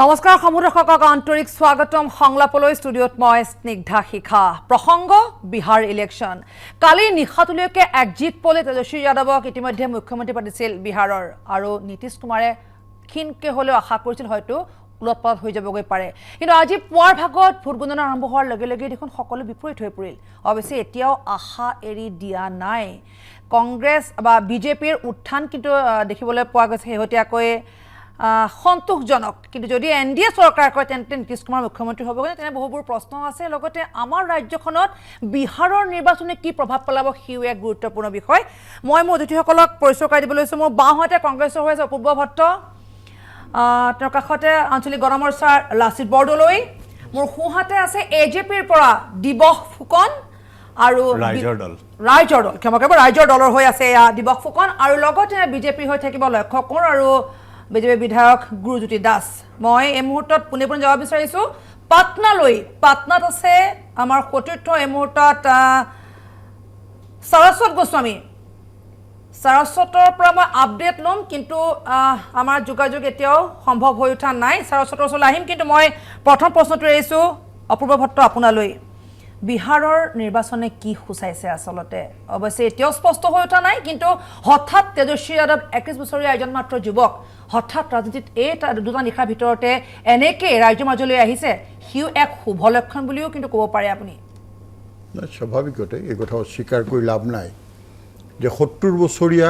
নমস্কাৰ সমুদ্ৰকক আন্তৰিক স্বাগতম সংলাপলৈ ষ্টুডিঅ'ত মই স্নিগ্ধা শিখা প্ৰসংগ বিহাৰ ইলেকশ্যন কালি নিশাতুলৈকে একজিট পলে তেজস্বী যাদৱক ইতিমধ্যে মুখ্যমন্ত্ৰী পাতিছিল বিহাৰৰ আৰু নীতিশ কুমাৰে ক্ষীণকে হলেও আশা কৰিছিল হয়তো উলটপালট হৈ যাবগৈ পাৰে কিন্তু আজি পুৱাৰ ভাগত ভোট গণনা আৰম্ভ হোৱাৰ লগে লগে দেখোন সকলো বিপৰীত হৈ পৰিল অৱশ্যে এতিয়াও আশা এৰি দিয়া নাই কংগ্ৰেছ বা বিজেপিৰ উত্থান কিন্তু দেখিবলৈ পোৱা গৈছে হেহতিয়াকৈ সন্তোষজনক কিন্তু যদি এনডিএ চৰকাৰ কয় তেন্তে নীতিশ কুমাৰ মুখ্যমন্ত্ৰী হ'ব তেনে বহুবোৰ প্ৰশ্ন আছে লগতে আমাৰ ৰাজ্যখনত বিহাৰৰ নিৰ্বাচনে কি প্ৰভাৱ পেলাব হিউ এক গুৰুত্বপূৰ্ণ বিষয় মই মোৰ অতিথিসকলক পৰিচয় কৰাই দিবলৈ মোৰ বাওঁহাতে কংগ্ৰেছৰ হৈ আছে অপূৰ্ব ভট্ট তেওঁৰ কাষতে আঞ্চলিক গণমৰ্চাৰ লাচিত বৰদলৈ মোৰ সোঁহাতে আছে এজেপিৰ পৰা দিবস ফুকন আৰু ৰাইজৰ দল ক্ষমা কৰিব ৰাইজৰ দলৰ হৈ আছে দিবস ফুকন আৰু লগতে বিজেপি হৈ থাকিব লক্ষ্য কোঁৱৰ আৰু বিজেপি বিধায়ক গুৰুজ্যোতি দাস মই এই মুহূৰ্তত পোনে পোনে যাব বিচাৰিছোঁ পাটনাত আছে আমাৰ সতীৰ্থ এই মুহূৰ্তত সৰস্বত গোস্বামী সৰস্বতৰ পৰা মই আপডেট ল'ম কিন্তু আমাৰ যোগাযোগ এতিয়াও সম্ভৱ হৈ উঠা নাই সৰস্বতৰ ওচৰলৈ আহিম কিন্তু মই প্ৰথম প্ৰশ্নটো এৰিছোঁ অপূৰ্ব ভট্ট আপোনালৈ বিহাৰৰ নিৰ্বাচনে কি সূচাইছে আসলতে অৱশ্যে এতিয়াও স্পষ্ট হৈ উঠা নাই কিন্তু হঠাৎ তেজস্বী যাদৱ 21 বছৰীয়া এজন মাত্ৰ যুৱক হঠাৎ ৰাজনীতিত এই দুটা নিশাৰ ভিতৰতে এনেকৈ ৰাজ্যৰ মাজলৈ আহিছে হিউ এক শুভ লক্ষণ বুলিও কিন্তু ক'ব পাৰে আপুনি স্বাভাৱিকতে এই কথা অস্বীকাৰ কৰি লাভ নাই যে 70 বছৰীয়া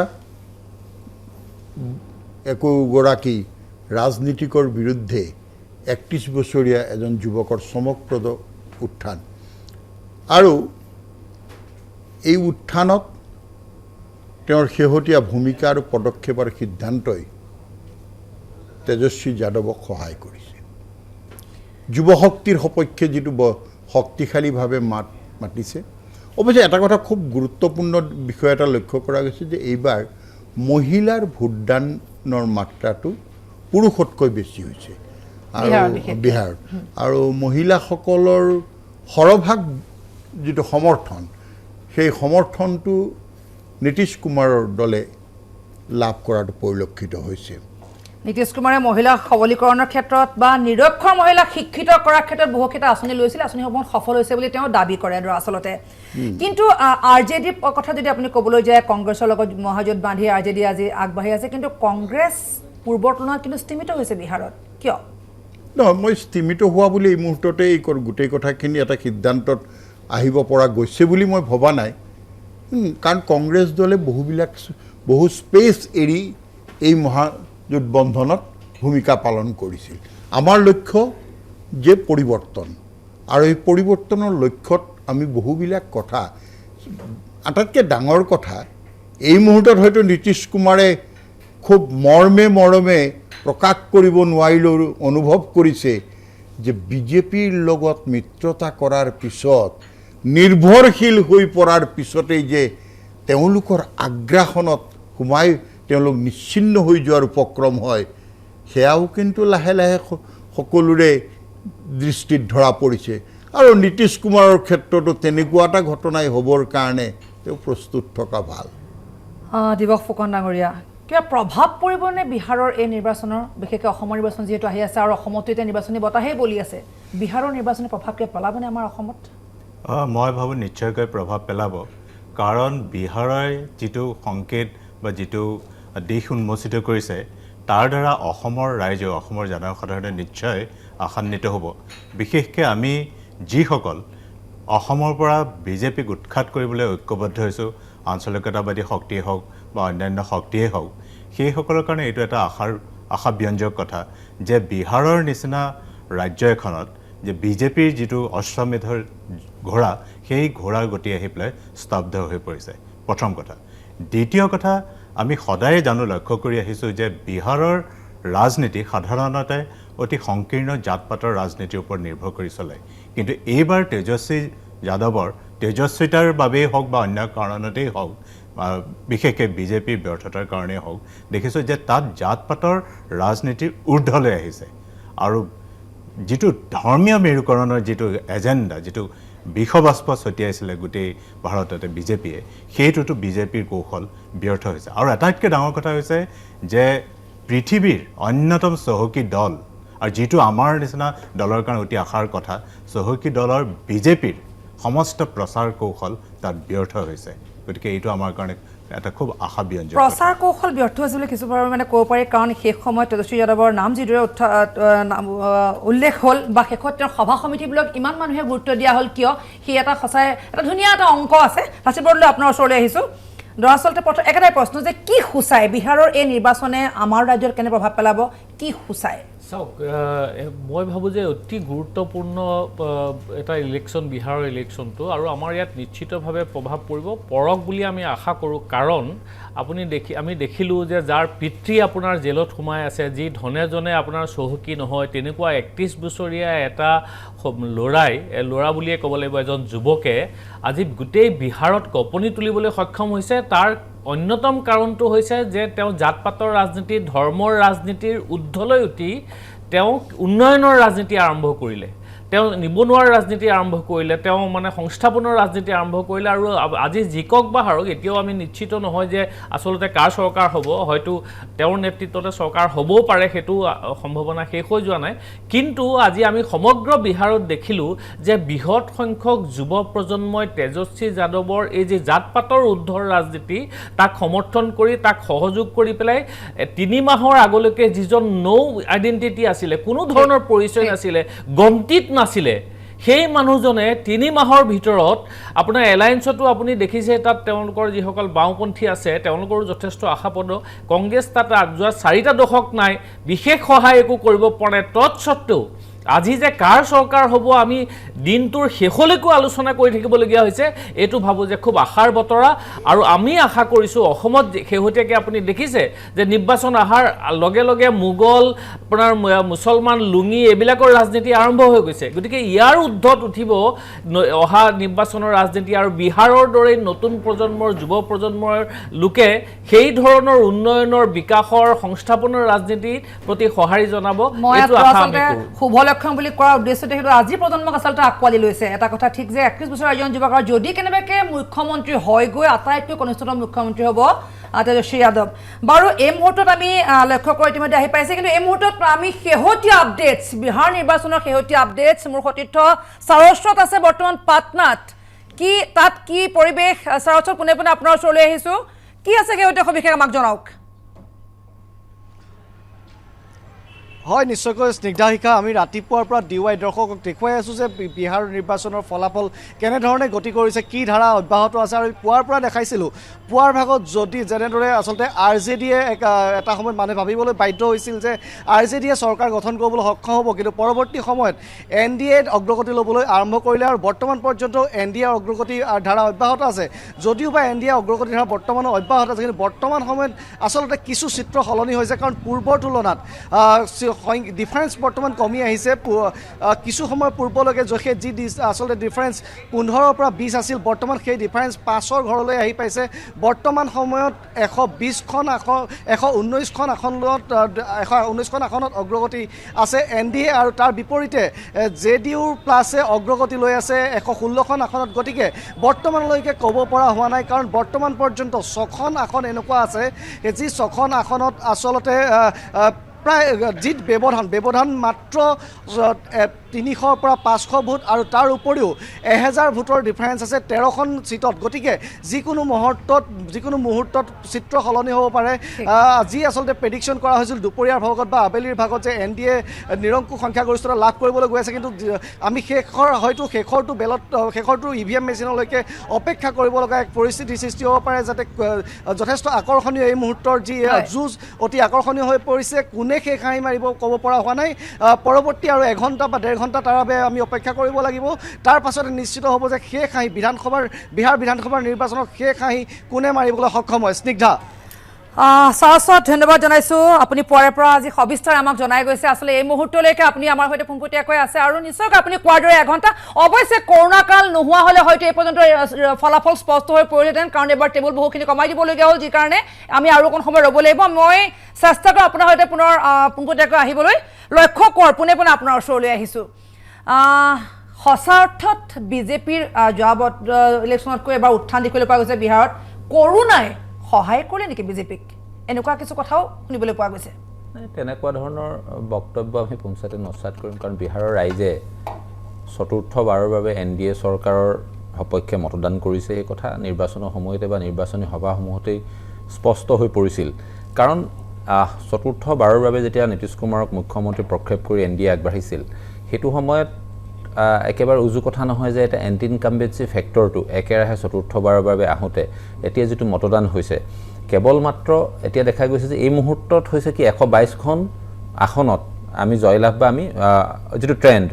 একোগৰাকী ৰাজনীতিকৰ বিৰুদ্ধে 31 বছৰীয়া এজন যুৱকৰ চমকপ্ৰদ উত্থান আৰু এই উত্থানত তেওঁৰ শেহতীয়া ভূমিকা আৰু পদক্ষেপৰ সিদ্ধান্তই তেজস্বী যাদৱক সহায় কৰিছে যুৱশক্তিৰ সপক্ষে যিটো শক্তিশালীভাৱে মাতিছে অৱশ্যে এটা কথা খুব গুৰুত্বপূৰ্ণ বিষয় এটা লক্ষ্য কৰা গৈছে যে এইবাৰ মহিলাৰ ভোটদানৰ মাত্ৰাটো পুৰুষতকৈ বেছি হৈছে আৰু বিহাৰ আৰু মহিলাসকলৰ সৰভাগ যিটো সমৰ্থন সেই সমৰ্থনটো নীতিশ কুমাৰৰ দলে লাভ কৰাটো পৰিলক্ষিত হৈছে নীতিশ কুমাৰে মহিলা সবলীকৰণৰ ক্ষেত্ৰত বা নিৰক্ষৰ মহিলাক শিক্ষিত কৰাৰ ক্ষেত্ৰত বহুকেইটা আঁচনি লৈছিল আঁচনিসমূহ সফল হৈছে বুলি তেওঁ দাবী কৰে আৰু আচলতে কিন্তু আৰজেডিৰ কথা যদি আপুনি ক'বলৈ যায় কংগ্ৰেছৰ লগত মহাজোঁট বান্ধি আৰজেডি আজি আগবাঢ়ি আছে কিন্তু কংগ্ৰেছ পূৰ্বৰ তুলনাত কিন্তু স্থিমিত হৈছে বিহাৰত কিয় নহয় মই স্থিমিত হোৱা বুলি এই মুহূৰ্ততে এই গোটেই কথাখিনি এটা সিদ্ধান্তত আহিব পৰা গৈছে বুলি মই ভবা নাই কাৰণ কংগ্ৰেছ দলে বহু স্পেচ এৰি এই মহাজোঁট বন্ধনত ভূমিকা পালন কৰিছিল আমাৰ লক্ষ্য যে পৰিৱৰ্তন আৰু এই পৰিৱৰ্তনৰ লক্ষ্যত আমি বহুবিলাক কথা আটাইতকৈ ডাঙৰ কথা এই মুহূৰ্তত হয়তো নীতিশ কুমাৰে খুব মৰমে প্ৰকাশ কৰিব নোৱাৰিলেও অনুভৱ কৰিছে যে বিজেপিৰ লগত মিত্ৰতা কৰাৰ পিছত নিৰ্ভৰশীল হৈ পৰাৰ পিছতেই যে তেওঁলোকৰ আগ্ৰাসনত সোমাই তেওঁলোক নিশ্চিন্ন হৈ যোৱাৰ উপক্ৰম হয় সেয়াও কিন্তু লাহে লাহে সকলোৰে দৃষ্টিত ধৰা পৰিছে আৰু নীতিশ কুমাৰৰ ক্ষেত্ৰতো তেনেকুৱা এটা ঘটনাই হ'বৰ কাৰণে তেওঁ প্ৰস্তুত থকা ভাল দিবস ফুকন ডাঙৰীয়া কিবা প্ৰভাৱ পৰিবনে বিহাৰৰ এই নিৰ্বাচনৰ বিশেষকৈ অসমৰ নিৰ্বাচন যিহেতু আহি আছে আৰু অসমতো এতিয়া নিৰ্বাচনী বতাহেই বলি আছে বিহাৰৰ নিৰ্বাচনী প্ৰভাৱ কিবা পেলাবনে আমাৰ অসমত মই ভাবোঁ নিশ্চয়কৈ প্ৰভাৱ পেলাব কাৰণ বিহাৰৰ যিটো সংকেত বা যিটো দিশ উন্মোচিত কৰিছে তাৰ দ্বাৰা অসমৰ ৰাইজে অসমৰ জনসাধাৰণে নিশ্চয় আশান্বিত হ'ব বিশেষকৈ আমি যিসকল অসমৰ পৰা বিজেপিক উৎখাত কৰিবলৈ ঐক্যবদ্ধ হৈছোঁ আঞ্চলিকতাবাদী শক্তিয়ে হওক বা অন্যান্য শক্তিয়ে হওক সেইসকলৰ কাৰণে এইটো এটা আশাব্যঞ্জক কথা যে বিহাৰৰ নিচিনা ৰাজ্য এখনত যে বিজেপিৰ যিটো অশ্বমেধৰ ঘোঁৰা সেই ঘোঁৰাৰ গতি আহি পেলাই স্তব্ধ হৈ পৰিছে প্ৰথম কথা দ্বিতীয় কথা আমি সদায় লক্ষ্য কৰি আহিছোঁ যে বিহাৰৰ ৰাজনীতি সাধাৰণতে অতি সংকীৰ্ণ জাত পাতৰ ৰাজনীতিৰ ওপৰত নিৰ্ভৰ কৰি চলে কিন্তু এইবাৰ তেজস্বী যাদৱৰ তেজস্বিতাৰ বাবেই হওক বা অন্য কাৰণতেই হওক বিশেষকৈ বিজেপিৰ ব্যৰ্থতাৰ কাৰণেই হওক দেখিছোঁ যে তাত জাত পাতৰ ৰাজনীতিৰ ঊৰ্ধলৈ আহিছে আৰু যিটো ধৰ্মীয় মেৰুকৰণৰ যিটো এজেণ্ডা যিটো বিষবাষ্প ছটিয়াইছিলে গোটেই ভাৰততে বিজেপিয়ে সেইটোতো বিজেপিৰ কৌশল ব্যৰ্থ হৈছে আৰু আটাইতকৈ ডাঙৰ কথা হৈছে যে পৃথিৱীৰ অন্যতম চহকী দল আৰু যিটো আমাৰ নিচিনা দলৰ কাৰণে অতি আশাৰ কথা চহকী দলৰ বিজেপিৰ সমস্ত প্ৰচাৰ কৌশল তাত ব্যৰ্থ হৈছে গতিকে এইটো আমাৰ কাৰণে এটা খুব আশাব্যঞ্জক প্ৰচাৰ কৌশল ব্যৰ্থ হৈছে বুলি কিছু মানে ক'ব পাৰি কাৰণ শেষ সময়ত তেজস্বী যাদৱৰ নাম যিদৰে উল্লেখ হ'ল বা শেষত তেওঁৰ সভা সমিতিবিলাক ইমান মানুহে গুৰুত্ব দিয়া হ'ল কিয় সি এটা সঁচাই এটা ধুনীয়া এটা অংক আছে লাচিত বৰদলৈ আপোনাৰ ওচৰলৈ আহিছোঁ দৰাচলতে একেটাই প্ৰশ্ন যে কি সূচায় বিহাৰৰ এই নিৰ্বাচনে আমাৰ ৰাজ্যত কেনে প্ৰভাৱ পেলাব কি সূচায় চাওক মই ভাবোঁ যে অতি গুৰুত্বপূৰ্ণ এটা ইলেকশ্যন বিহাৰৰ ইলেকশ্যনটো আৰু আমাৰ ইয়াত নিশ্চিতভাৱে প্ৰভাৱ পৰক বুলি আমি আশা কৰোঁ কাৰণ আমি দেখিলোঁ যে যাৰ পিতৃ আপোনাৰ জেলত সোমাই আছে যি ধনে আপোনাৰ চহকী নহয় তেনেকুৱা 31 বছৰীয়া এটা ল'ৰা বুলিয়ে ক'ব লাগিব এজন যুৱকে আজি গোটেই বিহাৰত কঁপনি তুলিবলৈ সক্ষম হৈছে তাৰ অন্যতম কাৰণটো হৈছে যে তেওঁ জাত পাতৰ ৰাজনীতি ধৰ্মৰ ৰাজনীতিৰ ঊৰ্ধলৈ উঠি তেওঁ উন্নয়নৰ ৰাজনীতি আৰম্ভ কৰিলে তেওঁ নিবনুৱাৰ ৰাজনীতি আৰম্ভ কৰিলে তেওঁ মানে সংস্থাপনৰ ৰাজনীতি আৰম্ভ কৰিলে আৰু আজি জিকক বা হাৰক এতিয়াও আমি নিশ্চিত নহয় যে আচলতে কাৰ চৰকাৰ হ'ব হয়তো তেওঁৰ নেতৃত্বতে চৰকাৰ হ'বও পাৰে সেইটো সম্ভাৱনা শেষ হৈ যোৱা নাই কিন্তু আজি আমি সমগ্ৰ বিহাৰত দেখিলোঁ যে বৃহৎ সংখ্যক যুৱ প্ৰজন্মই তেজস্বী যাদৱৰ এই যে জাত পাতৰ ঊৰ্ধৰ ৰাজনীতি তাক সমৰ্থন কৰি তাক সহযোগ কৰি পেলাই 3 মাহৰ আগলৈকে যিজন নৌ আইডেণ্টিটি আছিলে কোনো ধৰণৰ পৰিচয় নাছিলে গন্তিত নাছিলে সেই মানুহজনে 3 মাহৰ ভিতৰত আপোনাৰ এলায়েন্সতো আপুনি দেখিছে তাত তেওঁলোকৰ যিসকল বাওঁপন্থী আছে তেওঁলোকৰো যথেষ্ট আশাপদ কংগ্ৰেছ তাত যোৱা 4টা দশক নাই বিশেষ সহায় একো কৰিব পৰা নাই তৎসত্ত্বেও আজি যে কাৰ চৰকাৰ হ'ব আমি দিনটোৰ শেষলৈকো আলোচনা কৰি থাকিবলগীয়া হৈছে এইটো ভাবোঁ যে খুব আশাৰ বতৰা আৰু আমি আশা কৰিছোঁ অসমত শেহতীয়াকৈ আপুনি দেখিছে যে নিৰ্বাচন অহাৰ লগে লগে মোগল আপোনাৰ মুছলমান লুঙি এইবিলাকৰ ৰাজনীতি আৰম্ভ হৈ গৈছে গতিকে ইয়াৰ ঊৰ্ধত উঠিব অহা নিৰ্বাচনৰ ৰাজনীতি আৰু বিহাৰৰ দৰে নতুন প্ৰজন্মৰ যুৱ প্ৰজন্মৰ লোকে সেই ধৰণৰ উন্নয়নৰ বিকাশৰ সংস্থাপনৰ ৰাজনীতিৰ প্ৰতি সঁহাৰি জনাব এইটো আশা আমি কৰোঁ বুলি কোৱাৰ উদ্দেশ্যতে সেইটো আজি প্ৰজন্মক আচলতে আকোৱালি লৈছে এটা কথা ঠিক যে 31 বছৰ এজন যুৱক আৰু যদি কেনেবাকৈ মুখ্যমন্ত্ৰী হয় গৈ আটাইতকৈ কনিষ্ঠতম মুখ্যমন্ত্ৰী হ'ব তেজস্বী যাদৱ বাৰু এই মুহূৰ্তত আমি লক্ষ্য কৰি ইতিমধ্যে আহি পাইছে কিন্তু এই মুহূৰ্তত আমি শেহতীয়া আপডেটছ বিহাৰ নিৰ্বাচনৰ শেহতীয়া আপডেটছ মোৰ সতীৰ্থ সাৰস্বত আছে বৰ্তমান পাটনাত তাত কি পৰিৱেশ সাৰস্বত পোনে পোনে আপোনাৰ ওচৰলৈ আহিছোঁ কি আছে শেহতীয়া সবিশেষ আমাক জনাওক হয় নিশ্চয়কৈ স্নিগ্ধা শিখা আমি ৰাতিপুৱাৰ পৰা DY দৰ্শকক দেখুৱাই আছোঁ যে বিহাৰ নিৰ্বাচনৰ ফলাফল কেনেধৰণে গতি কৰিছে কি ধাৰা অব্যাহত আছে আৰু পুৱাৰ পৰা দেখাইছিলোঁ পুৱাৰ ভাগত যদি যেনেদৰে আচলতে RJDয়ে এটা সময়ত মানুহে ভাবিবলৈ বাধ্য হৈছিল যে RJDয়ে চৰকাৰ গঠন কৰিবলৈ সক্ষম হ'ব কিন্তু পৰৱৰ্তী সময়ত NDAত অগ্ৰগতি ল'বলৈ আৰম্ভ কৰিলে আৰু বৰ্তমান পৰ্যন্ত NDAৰ অগ্ৰগতি ধাৰা অব্যাহত আছে যদিও বা NDAৰ অগ্ৰগতি ধাৰা বৰ্তমানো অব্যাহত আছে কিন্তু বৰ্তমান সময়ত আচলতে কিছু চিত্ৰ সলনি হৈছে কাৰণ পূৰ্বৰ তুলনাত ডিফাৰেন্স বৰ্তমান কমি আহিছে কিছু সময় পূৰ্বলৈকে যি আচলতে ডিফাৰেন্স 15ৰ পৰা 20 আছিল বৰ্তমান সেই ডিফাৰেন্স 5ৰ ঘৰলৈ আহি পাইছে বৰ্তমান সময়ত 119খন আসনত অগ্ৰগতি আছে NDA আৰু তাৰ বিপৰীতে JDUৰ প্লাছে অগ্ৰগতি লৈ আছে 116খন আসনত গতিকে বৰ্তমানলৈকে ক'ব পৰা হোৱা নাই কাৰণ বৰ্তমান পৰ্যন্ত 6খন আসন এনেকুৱা আছে যি 6খন আসনত আচলতে প্ৰায় যি ব্যৱধান মাত্ৰ 300 পৰা 500 ভোট আৰু তাৰ উপৰিও 1000 ভোটৰ ডিফাৰেন্স আছে 13খন সিটত গতিকে যিকোনো মুহূৰ্তত চিত্ৰ সলনি হ'ব পাৰে আজি আচলতে প্ৰেডিকশ্যন কৰা হৈছিল দুপৰীয়াৰ ভাগত বা আবেলিৰ ভাগত যে NDA নিৰংকুশ সংখ্যাগৰিষ্ঠতা লাভ কৰিবলৈ গৈ আছে কিন্তু আমি শেষৰটো EVM মেচিনলৈকে অপেক্ষা কৰিব লগা এক পৰিস্থিতিৰ সৃষ্টি হ'ব পাৰে যাতে যথেষ্ট আকৰ্ষণীয় এই মুহূৰ্তৰ যি যুঁজ অতি আকৰ্ষণীয় হৈ পৰিছে কোনে শেষ হাঁহি মাৰিব ক'ব পৰা হোৱা নাই পৰৱৰ্তী আৰু 1 ঘণ্টা বা 1.5 ঘণ্টা তাৰ বাবে আমি অপেক্ষা কৰিব লাগিব তাৰ পাছতে নিশ্চিত হ'ব যে শেষ হাঁহি বিহাৰ বিধানসভাৰ নিৰ্বাচনত শেষ হাঁহি কোনে মাৰিবলৈ সক্ষম হয় স্নিগ্ধা সাৰস্বত ধন্যবাদ জনাইছোঁ আপুনি পুৱাৰে পৰা আজি সবিস্তাৰ আমাক জনাই গৈছে আসলে এই মুহূৰ্তলৈকে আপুনি আমাৰ সৈতে পোনপটীয়াকৈ আছে আৰু নিশ্চয়কৈ আপুনি কোৱাৰ দৰে 1 ঘণ্টা অৱশ্যে কৰোণা কাল নোহোৱা হ'লে হয়তো এই পৰ্যন্ত ফলাফল স্পষ্ট হৈ পৰিলেহেঁতেন কাৰণ এবাৰ টেবুল বহুখিনি কমাই দিবলগীয়া হ'ল যি কাৰণে আমি আৰু অকণ সময় ৰ'ব লাগিব মই চেষ্টা কৰোঁ আপোনাৰ সৈতে পুনৰ পোনপটীয়াকৈ আহিবলৈ লক্ষ্য কৰ পোনে পোনে আপোনাৰ ওচৰলৈ আহিছোঁ সঁচা অৰ্থত বিজেপিৰ যোৱা ইলেকশ্যনতকৈ এবাৰ উত্থান দেখিবলৈ পোৱা গৈছে বিহাৰত কৰোণাই সহায় কৰিলে নেকি বিজেপিক এনেকুৱা কিছু কথাও শুনিবলৈ পোৱা গৈছে তেনেকুৱা ধৰণৰ বক্তব্য আমি পঞ্চায়তে নস্যাৎ কৰিম, কাৰণ বিহাৰৰ ৰাইজে চতুৰ্থবাৰৰ বাবে NDA চৰকাৰৰ সপক্ষে মতদান কৰিছে। এই কথা নিৰ্বাচনৰ সময়তে বা নিৰ্বাচনী সভাসমূহতেই স্পষ্ট হৈ পৰিছিল। কাৰণ চতুৰ্থবাৰৰ বাবে যেতিয়া নীতিশ কুমাৰক মুখ্যমন্ত্ৰী প্ৰক্ষেপ কৰি NDA আগবাঢ়িছিল, সেইটো সময়ত একেবাৰে উজু কথা নহয় যে এটা এণ্টি ইনকাম্বেঞ্চি ফেক্টৰটো একেৰাহে চতুৰ্থবাৰৰ বাবে আহোঁতে এতিয়া যিটো মতদান হৈছে, কেৱল মাত্ৰ এতিয়া দেখা গৈছে যে এই মুহূৰ্তত হৈছে কি 122খন আসনত আমি জয়লাভ বা আমি যিটো ট্ৰেণ্ড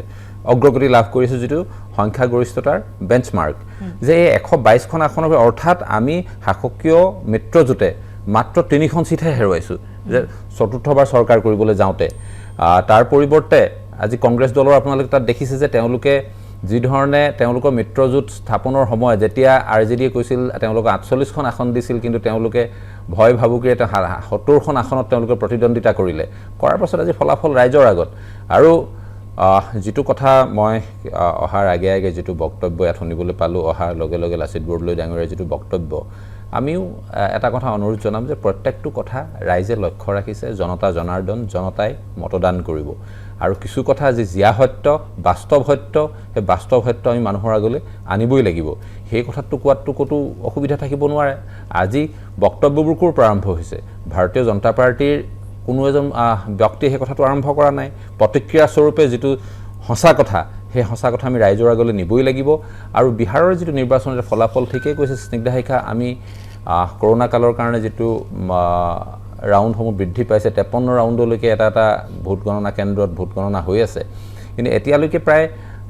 অগ্ৰগতি লাভ কৰিছোঁ, যিটো সংখ্যাগৰিষ্ঠতাৰ বেঞ্চমাৰ্ক, যে এই 122খন আসনৰ অৰ্থাৎ আমি শাসকীয় মিত্ৰজোঁটে মাত্ৰ 3খন চিটহে হেৰুৱাইছোঁ যে চতুৰ্থবাৰ চৰকাৰ কৰিবলৈ যাওঁতে। তাৰ পৰিৱৰ্তে আজি কংগ্ৰেছ দলৰ আপোনালোকে তাত দেখিছে যে তেওঁলোকে যিধৰণে তেওঁলোকৰ মিত্ৰজোঁট স্থাপনৰ সময়ত যেতিয়া RJDয়ে কৈছিল তেওঁলোকক 48খন আসন দিছিল, কিন্তু তেওঁলোকে ভয় ভাবুকিৰে 70খন আসনত তেওঁলোকে প্ৰতিদ্বন্দ্বিতা কৰিলে। কৰাৰ পাছত আজি ফলাফল ৰাইজৰ আগত। আৰু যিটো কথা মই অহাৰ আগে আগে যিটো বক্তব্য ইয়াত শুনিবলৈ পালোঁ, অহাৰ লগে লগে লাচিত বৰদলৈ ডাঙৰীয়াৰ যিটো বক্তব্য, আমিও এটা কথা অনুৰোধ জনাম যে প্ৰত্যেকটো কথা ৰাইজে লক্ষ্য ৰাখিছে, জনতা জনাৰ্দন, জনতাই মতদান কৰিব। আৰু কিছু কথা আজি জীয়া সত্য, বাস্তৱ সত্য, সেই বাস্তৱ সত্য আমি মানুহৰ আগলৈ আনিবই লাগিব। সেই কথাটো কোৱাতটো ক'তো অসুবিধা থাকিব নোৱাৰে। আজি বক্তব্যবোৰ ক'ৰ পৰা আৰম্ভ হৈছে? ভাৰতীয় জনতা পাৰ্টীৰ কোনো এজন ব্যক্তিয়ে সেই কথাটো আৰম্ভ কৰা নাই। প্ৰতিক্ৰিয়া স্বৰূপে যিটো সঁচা কথা, সেই সঁচা কথা আমি ৰাইজৰ আগলৈ নিবই লাগিব। আৰু বিহাৰৰ যিটো নিৰ্বাচনৰ ফলাফল ঠিকেই কৈছে স্নিগ্ধা শিখা, আমি কৰোণা কালৰ কাৰণে যিটো ৰাউণ্ডসমূহ বৃদ্ধি পাইছে, 53 ৰাউণ্ডলৈকে এটা এটা ভোট গণনা কেন্দ্ৰত ভোট গণনা হৈ আছে। কিন্তু এতিয়ালৈকে প্ৰায়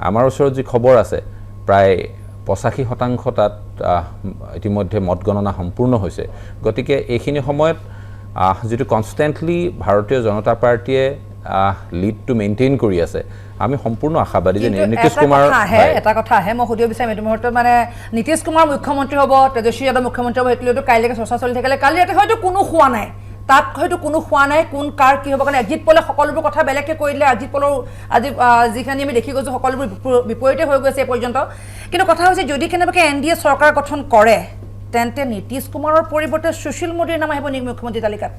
আমাৰ ওচৰত যি খবৰ আছে, প্ৰায় 85% তাত ইতিমধ্যে মত গণনা সম্পূৰ্ণ হৈছে। গতিকে এইখিনি সময়ত যিটো কনষ্টেণ্টলি ভাৰতীয় জনতা পাৰ্টীয়ে লিডটো মেইনটেইন কৰি আছে, আমি সম্পূৰ্ণ আশাবাদী যে নীতিশ কুমাৰ এটা কথা আহে, মই সুধিব বিচাৰিম এইটো মুহূৰ্তত, মানে নীতিশ কুমাৰ মুখ্যমন্ত্ৰী হ'ব, তেজস্বী যাদৱ মুখ্যমন্ত্ৰী হ'ব, সেইটো কাইলৈকে চৰ্চা চলি থাকিলে, কালি ৰাতি হয়তো কোনো হোৱা নাই, তাত হয়তো কোনো হোৱা নাই কোন কাৰ কি হ'ব। কাৰণ এক্সিট পলে সকলোবোৰ কথা বেলেগকৈ কৈ দিলে, এক্সিট পলৰ আজি যিখিনি আমি দেখি গৈছোঁ সকলোবোৰ বিপৰীতে হৈ গৈছে এই পৰ্যন্ত। কিন্তু কথা হৈছে যদি কেনেবাকৈ NDA চৰকাৰ গঠন কৰে, তেন্তে নীতিশ কুমাৰৰ পৰিৱৰ্তে সুশীল মোদীৰ নাম আহিব নেকি মুখ্যমন্ত্ৰী তালিকাত?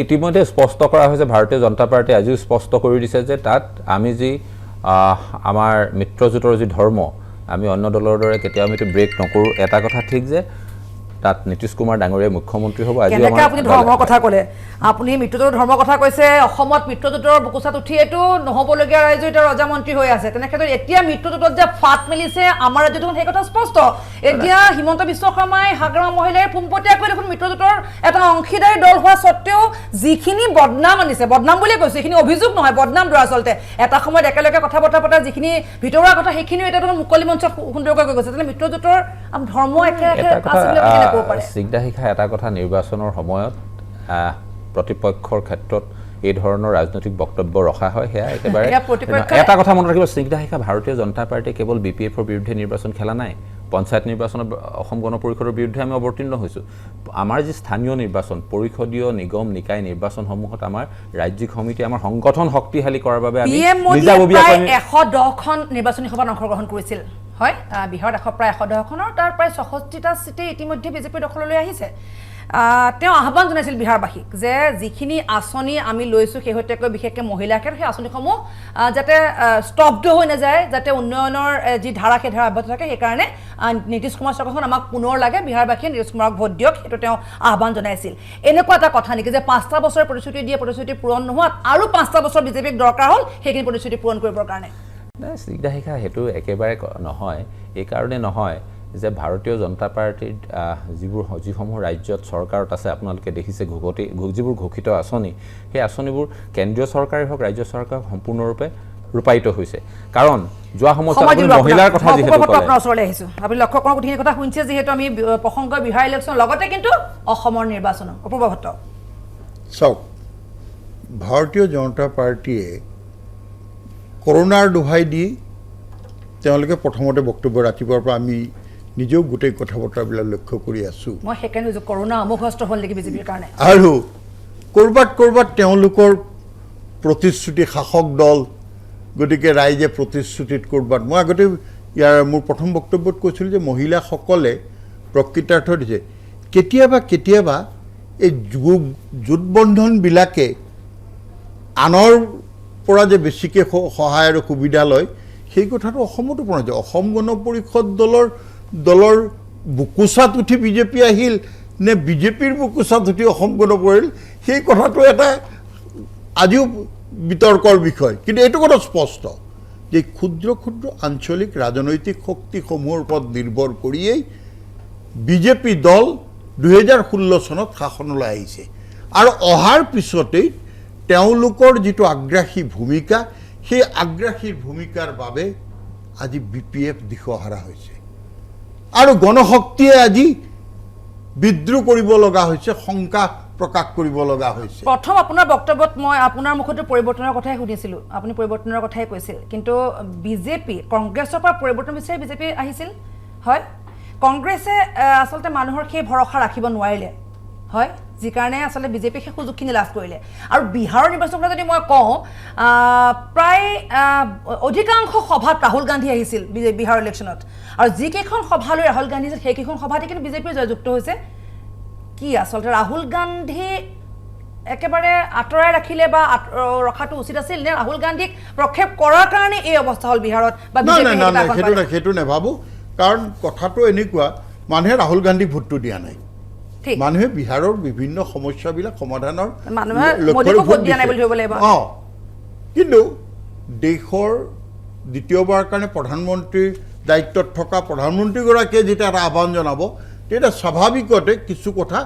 ইতিমধ্যে স্পষ্ট কৰা হৈছে, ভাৰতীয় জনতা পাৰ্টীয়ে আজিও স্পষ্ট কৰি দিছে যে তাত আমি যি আমাৰ মিত্ৰজোঁটৰ যি ধৰ্ম, আমি অন্য দলৰ দৰে কেতিয়াও আমি এইটো ব্ৰেক নকৰোঁ। এটা কথা ঠিক যে তাত নীতিশ কুমাৰ ডাঙৰীয়া মুখ্যমন্ত্ৰী হ'ব। আজি আপুনি ধৰ্মৰ কথা ক'লে, আপুনি মিত্ৰজোঁটৰ ধৰ্মৰ কথা কৈছে, অসমত মিত্ৰজোঁটৰ বুকুচাত উঠিয়েতো নহ'বলগীয়া ৰাইজে এতিয়া ৰজামন্ত্ৰী হৈ আছে। তেনে ক্ষেত্ৰত এতিয়া মিত্ৰজোঁটত যে ফাট মেলিছে আমাৰ ৰাজ্যত, সেই কথা স্পষ্ট। এতিয়া হিমন্ত বিশ্ব শৰ্মাই হাগ্ৰামা মহিলাই পোনপটীয়াকৈ দেখোন মিত্ৰজোঁটৰ এটা অংশীদাৰী দল হোৱা স্বত্তেও যিখিনি বদনাম আনিছে, বদনাম বুলিয়ে কৈছোঁ, এইখিনি অভিযোগ নহয়, বদনাম দৰাচলতে এটা সময়ত একেলগে কথা বতৰা পতা যিখিনি ভিতৰুৱা কথা, সেইখিনিও এতিয়া দেখোন মুকলি মঞ্চত সুন্দৰকৈ কৈ গৈছে। তেনে মিত্ৰজোঁটৰ ধৰ্ম একেৰাহে স্নিগ্ধা শিখা, এটা কথা নিৰ্বাচনৰ সময়ত প্ৰতিপক্ষৰ ক্ষেত্ৰত এই ধৰণৰ ৰাজনৈতিক বক্তব্য ৰখা হয়, সেয়া একেবাৰে এটা কথা মনত ৰাখিব স্নিগ্ধা শিখা, ভাৰতীয় জনতা পাৰ্টীয়ে কেৱল BPFৰ বিৰুদ্ধে নিৰ্বাচন খেলা নাই, পঞ্চায়ত নিৰ্বাচনত অসম গণ পৰিষদৰ বিৰুদ্ধে আমি অৱতীৰ্ণ হৈছোঁ। আমাৰ যি স্থানীয় নিৰ্বাচন, পৰিষদীয় নিগম নিকায় নিৰ্বাচনসমূহত আমাৰ ৰাজ্যিক সমিতি, আমাৰ সংগঠন শক্তিশালী কৰাৰ বাবে আমি নিজাববীয়াকৈ 110খন নিৰ্বাচনী সভাত অংশগ্ৰহণ কৰিছিল। হয়, বিহাৰত প্ৰায় 110খনৰ তাৰ প্ৰায় 64টা চিটে ইতিমধ্যে বিজেপিৰ দখললৈ আহিছে। তেওঁ আহ্বান জনাইছিল বিহাৰবাসীক যে যিখিনি আঁচনি আমি লৈছোঁ, শেহতীয়াকৈ বিশেষকৈ মহিলাৰ ক্ষেত্ৰত সেই আঁচনিসমূহ যাতে স্তব্ধ হৈ নাযায়, যাতে উন্নয়নৰ যি ধাৰা সেই ধাৰা অব্যাহত থাকে, সেইকাৰণে নীতিশ কুমাৰ চৰকাৰখন আমাক পুনৰ লাগে, বিহাৰবাসীয়ে নীতিশ কুমাৰক ভোট দিয়ক, সেইটো তেওঁ আহ্বান জনাইছিল। এনেকুৱা এটা কথা নেকি যে 5টা বছৰ প্ৰতিশ্ৰুতি দিয়ে, প্ৰতিশ্ৰুতি পূৰণ নোহোৱাত আৰু 5টা বছৰ বিজেপিক দৰকাৰ হ'ল সেইখিনি প্ৰতিশ্ৰুতি পূৰণ কৰিবৰ কাৰণে? স্নিগ্ধা শিখা, সেইটো একেবাৰে নহয়। এইকাৰণে নহয় যে ভাৰতীয় জনতা পাৰ্টীৰ যিসমূহ ৰাজ্যত চৰকাৰত আছে, আপোনালোকে দেখিছে যিবোৰ ঘোষিত আঁচনি, সেই আঁচনিবোৰ কেন্দ্ৰীয় চৰকাৰেই হওক ৰাজ্য চৰকাৰ সম্পূৰ্ণৰূপে ৰূপায়িত হৈছে। কাৰণ যোৱা সময়ত মহিলাৰ কথা যিহেতু আপোনাৰ ওচৰলৈ আহিছোঁ, আপুনি লক্ষ্য কৰক গোটেইখিনি কথা শুনিছে, যিহেতু আমি প্ৰসংগ বিহাৰ ইলেকশ্যন লগতে কিন্তু অসমৰ নিৰ্বাচন। অপূৰ্ব ভট্ট, চাওক, ভাৰতীয় জনতা পাৰ্টীয়ে কৰোণাৰ দোহাই দি তেওঁলোকে প্ৰথমতে বক্তব্য ৰাতিপুৱাৰ পৰা আমি নিজেও গোটেই কথা বতৰাবিলাক লক্ষ্য কৰি আছোঁ। মই সেইকাৰণে কৰোণা অমুখস্ত হ'ল নেকি বিজেপিৰ কাৰণে। আৰু ক'ৰবাত তেওঁলোকৰ প্ৰতিশ্ৰুতি, শাসক দল, গতিকে ৰাইজে প্ৰতিশ্ৰুতিত ক'ৰবাত, মই আগতে মোৰ প্ৰথম বক্তব্যত কৈছিলোঁ যে মহিলাসকলে প্ৰকৃতাৰ্থ দিছে। কেতিয়াবা এই জোটবন্ধনবিলাকে আনৰ পৰা যে বেছিকৈ সহায় আৰু সুবিধা লয় সেই কথাটো অসমতো পোৱা যায়। অসম গণ পৰিষদ দলৰ বুকুচাত উঠি বিজেপি আহিল নে বিজেপিৰ বুকুচাত উঠি অসম গণ পৰিল, সেই কথাটো এটা আজিও বিতৰ্কৰ বিষয়। কিন্তু এইটো কথা স্পষ্ট যে ক্ষুদ্ৰ ক্ষুদ্ৰ আঞ্চলিক ৰাজনৈতিক শক্তিসমূহৰ ওপৰত নিৰ্ভৰ কৰিয়েই বিজেপি দল 2016 চনত শাসনলৈ আহিছে আৰু অহাৰ পিছতেই তেওঁলোকৰ যিটো আগ্ৰাসী ভূমিকা, সেই আগ্ৰাসী ভূমিকাৰ বাবে আজি BPF দিশহাৰা হৈছে আৰু গণশক্তিয়ে আজি বিদ্ৰোহ কৰিব লগা হৈছে, শংকা প্ৰকাশ কৰিব লগা হৈছে। প্ৰথম আপোনাৰ বক্তব্যত মই আপোনাৰ মুখতো পৰিৱৰ্তনৰ কথাই শুনিছিলোঁ, আপুনি পৰিৱৰ্তনৰ কথাই কৈছিল, কিন্তু বিজেপি কংগ্ৰেছৰ পৰা পৰিৱৰ্তন বিচাৰি বিজেপি আহিছিল। হয়, কংগ্ৰেছে আচলতে মানুহৰ সেই ভৰসা ৰাখিব নোৱাৰিলে, হয়, যি কাৰণে আচলতে বিজেপি সেই সুযোগখিনি লাভ কৰিলে। আৰু বিহাৰৰ নিৰ্বাচনৰ কথা যদি মই কওঁ, প্ৰায় অধিকাংশ সভাত ৰাহুল গান্ধী আহিছিল বিহাৰৰ ইলেকশ্যনত, আৰু যিকেইখন সভালৈ ৰাহুল গান্ধী আছিল সেইকেইখন সভাতে কিন্তু বিজেপিৰ জয়যুক্ত হৈছে। কি আচলতে ৰাহুল গান্ধী একেবাৰে আঁতৰাই ৰাখিলে বা ৰখাটো উচিত আছিল নে ৰাহুল গান্ধীক প্ৰক্ষেপ কৰাৰ কাৰণে এই অৱস্থা হ'ল বিহাৰত? বা সেইটো নাভাবোঁ, কাৰণ কথাটো এনেকুৱা, মানুহে ৰাহুল গান্ধীক ভোটটো দিয়া নাই, মানুহে বিহাৰৰ বিভিন্ন সমস্যাবিলাক সমাধানৰ কিন্তু দেশৰ দ্বিতীয়বাৰ কাৰণে প্ৰধানমন্ত্ৰীৰ দায়িত্বত থকা প্ৰধানমন্ত্ৰীগৰাকীয়ে যেতিয়া এটা আহ্বান জনাব তেতিয়া স্বাভাৱিকতে কিছু কথা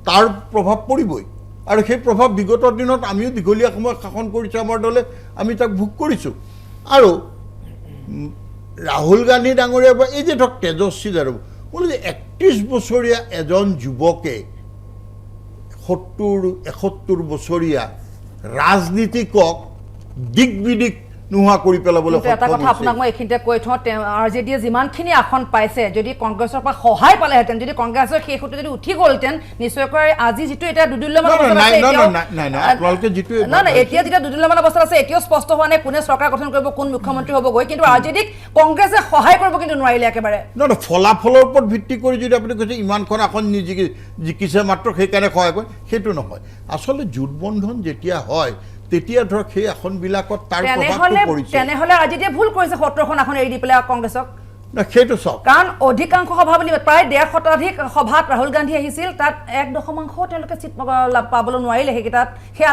তাৰ প্ৰভাৱ পৰিবই, আৰু সেই প্ৰভাৱ বিগত দিনত আমিও দীঘলীয়া সময় শাসন কৰিছোঁ, আমাৰ দলে আমি তাক ভোগ কৰিছোঁ। আৰু ৰাহুল গান্ধী ডাঙৰীয়া বা এই যে ধৰক তেজস্বী যাদৱ, বোলে যে 31 বছৰীয়া এজন যুৱকে 70-71 বছৰীয়া ৰাজনীতিকক দিক বিদিক নোহোৱা কৰি পেলাবলৈ এটা কথা আপোনাক মই এইখিনিতে কৈ থওঁ, RJDয়ে যিমানখিনি আসন পাইছে, যদি কংগ্ৰেছৰ পৰা সহায় পালেহেঁতেন, যদি কংগ্ৰেছৰ সেই সূত্ৰে যদি উঠি গ'লহেঁতেন, নিশ্চয়কৈ আজি যিটো এতিয়া দুদুল্যমান অৱস্থাত আছে, এতিয়া যেতিয়া দুদুল্যমান অৱস্থাত আছে, এতিয়াও স্পষ্ট হোৱা নাই কোনে চৰকাৰ গঠন কৰিব, কোন মুখ্যমন্ত্ৰী হ'বগৈ, কিন্তু RJDক কংগ্ৰেছে সহায় কৰিব কিন্তু নোৱাৰিলে একেবাৰে। ফলাফলৰ ওপৰত ভিত্তি কৰি যদি আপুনি কৈছে ইমানখন আসন জিকিছে মাত্ৰ সেইকাৰণে সহায় কৰে, সেইটো নহয়। আচলতে জোটবন্ধন যেতিয়া হয় তেতিয়া ধৰক সেই আসনবিলাকত তাৰ প্ৰভাৱটো পৰিছে। তেনেহ'লে RJDয়ে ভুল কৰিছে 17খন আসন এৰি দি পেলাই কংগ্ৰেছক। সেইটো চাওক, কাৰণ অধিকাংশ সভা বুলি প্ৰায় 1.5 শতাধিক সভাত ৰাহুল গান্ধী আহিছিল, তাত 1.5% তেওঁলোকে চিট পাবলৈ নোৱাৰিলে। সেইকেইটাত সেই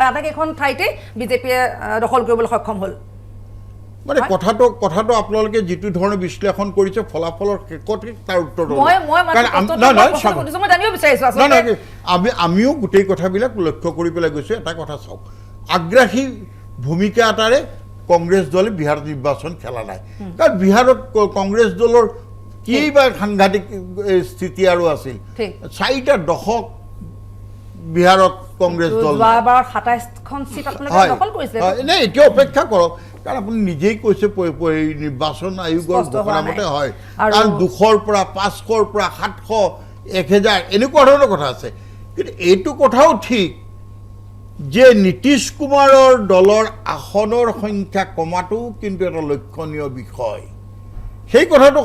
আটাইকেইখন ঠাইতেই বিজেপিয়ে দখল কৰিবলৈ সক্ষম হ'ল। মানে কথাটো আপোনালোকে যিটো ধৰণে বিশ্লেষণ কৰিছে ফলাফলৰ শেষত তাৰ উত্তৰ আমিও গোটেই কথাবিলাক লক্ষ্য কৰি পেলাই গৈছোঁ। এটা কথা চাওক, আগ্ৰাসী ভূমিকা এটাৰে কংগ্ৰেছ দলে বিহাৰত নিৰ্বাচন খেলা নাই, কাৰণ বিহাৰত কংগ্ৰেছ দলৰ কি বা সাংঘাতিক স্থিতি আৰু আছিল। 4টা দশক বিহাৰত কংগ্ৰেছ দল এতিয়া অপেক্ষা কৰক, কাৰণ আপুনি নিজেই কৈছে নিৰ্বাচন আয়োগৰ ঘোষণা মতে হয়, কাৰণ 200ৰ পৰা 500ৰ পৰা 700, 1000 এনেকুৱা ধৰণৰ কথা আছে। কিন্তু এইটো কথাও ঠিক যে নীতিশ কুমাৰৰ দলৰ আসনৰ সংখ্যা কমাটো কিন্তু এটা লক্ষণীয় বিষয়। সেই কথাটো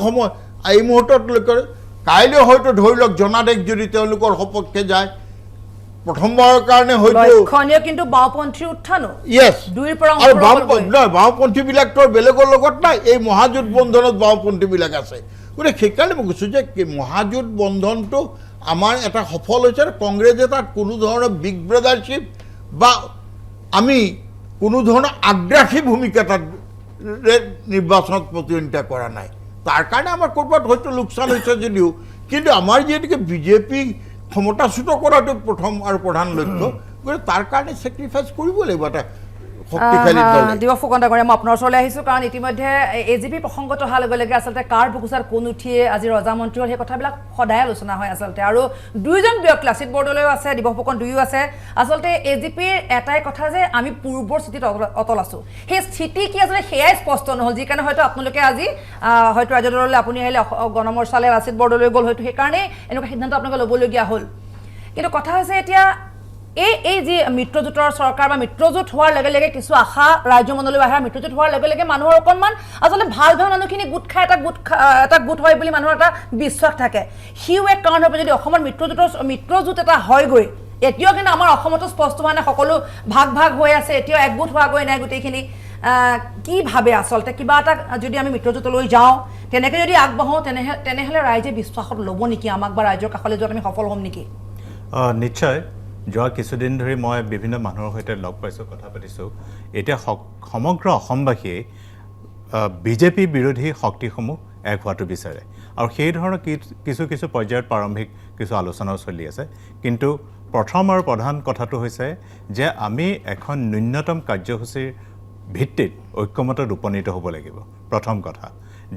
এই মুহূৰ্তত লক্ষ্য, কাইলৈ হয়তো ধৰি লওক জনাদেশ যদি তেওঁলোকৰ সপক্ষে যায়, প্ৰথমবাৰৰ কাৰণে হয়তো লক্ষণীয়, কিন্তু বাওঁপন্থীৰ উত্থানো আৰু বাওঁপন্থীবিলাকতো বেলেগৰ লগত নাই, এই মহাজোঁট বন্ধনত বাওঁপন্থীবিলাক আছে। গতিকে সেইকাৰণে মই কৈছোঁ যে মহাজোঁট বন্ধনটো আমাৰ এটা সফল হৈছে। কংগ্ৰেছে তাত কোনো ধৰণৰ বিগ ব্ৰাদাৰশ্বিপ বা আমি কোনো ধৰণৰ আগ্ৰাসী ভূমিকা তাত নিৰ্বাচনত প্ৰতিদ্বন্দ্বিতা কৰা নাই। তাৰ কাৰণে আমাৰ ক'ৰবাত হয়তো লোকচান হৈছে যদিও, কিন্তু আমাৰ যিহেতুকে বিজেপি ক্ষমতাচ্যুত কৰাটো প্ৰথম আৰু প্ৰধান লক্ষ্য, গতিকে তাৰ কাৰণে ছেক্ৰিফাইচ কৰিব লাগিব এটা শক্তিশালী দল। দিবক ফুকন ডাঙৰীয়া, মই আপোনাৰ ওচৰলৈ আহিছোঁ, কাৰণ ইতিমধ্যে AGP প্ৰসংগত অহাৰ লগে লগে আচলতে কাৰ বুকুচাত কোন উঠিয়ে আজি ৰজামন্ত্ৰী হ'ল সেই কথাবিলাক সদায় আলোচনা হয় আচলতে। আৰু দুয়োজন ব্যক্তি লাচিত বৰদলৈও আছে, দিবক ফুকন দুয়ো আছে। আচলতে AGPৰ এটাই কথা যে আমি পূৰ্বৰ স্থিতিত অটল আছোঁ, সেই স্থিতি কি আচলতে সেয়াই স্পষ্ট নহ'ল, যি কাৰণে হয়তো আপোনালোকে আজি হয়তো ৰাজ্য দললৈ আপুনি আহিলে, গণমৰ্চালৈ লাচিত বৰদলৈ গ'ল, হয়তো সেইকাৰণেই এনেকুৱা সিদ্ধান্ত আপোনালোকে ল'বলগীয়া হ'ল। কিন্তু কথা হৈছে এতিয়া এই যি মিত্ৰজোঁটৰ চৰকাৰ বা মিত্ৰজোঁট হোৱাৰ লগে লগে কিছু আশা ৰাজ্য মনলৈ আহে, মিত্ৰজোঁট হোৱাৰ লগে লগে মানুহৰ অকণমান আচলতে ভাল মানুহখিনি গোট খাই এটা গোট হয় বুলি মানুহৰ এটা বিশ্বাস থাকে। সিও এক কাৰণ হ'ব যদি অসমৰ মিত্ৰজোঁট এটা হয়গৈ এতিয়াও কিন্তু আমাৰ অসমতো স্পষ্ট মানে সকলো ভাগ ভাগ হৈ আছে, এতিয়াও একগোট হোৱা গৈ নাই গোটেইখিনি। কি ভাবে আচলতে কিবা এটা যদি আমি মিত্ৰজোঁটলৈ যাওঁ তেনেকৈ যদি আগবাঢ়োঁ তেনেহ'লে ৰাইজে বিশ্বাসত ল'ব নেকি আমাক বা ৰাইজৰ কাষলৈ যোৱাত আমি সফল হ'ম নেকি? নিশ্চয়। যোৱা কিছুদিন ধৰি মই বিভিন্ন মানুহৰ সৈতে লগ পাইছোঁ, কথা পাতিছোঁ। এতিয়া সমগ্ৰ অসমবাসীয়ে বিজেপি বিৰোধী শক্তিসমূহ এক হোৱাটো বিচাৰে আৰু সেই ধৰণৰ কিছু কিছু পৰ্যায়ত প্ৰাৰম্ভিক কিছু আলোচনাও চলি আছে। কিন্তু প্ৰথম আৰু প্ৰধান কথাটো হৈছে যে আমি এখন ন্যূনতম কাৰ্যসূচীৰ ভিত্তিত ঐক্যমতত উপনীত হ'ব লাগিব, প্ৰথম কথা।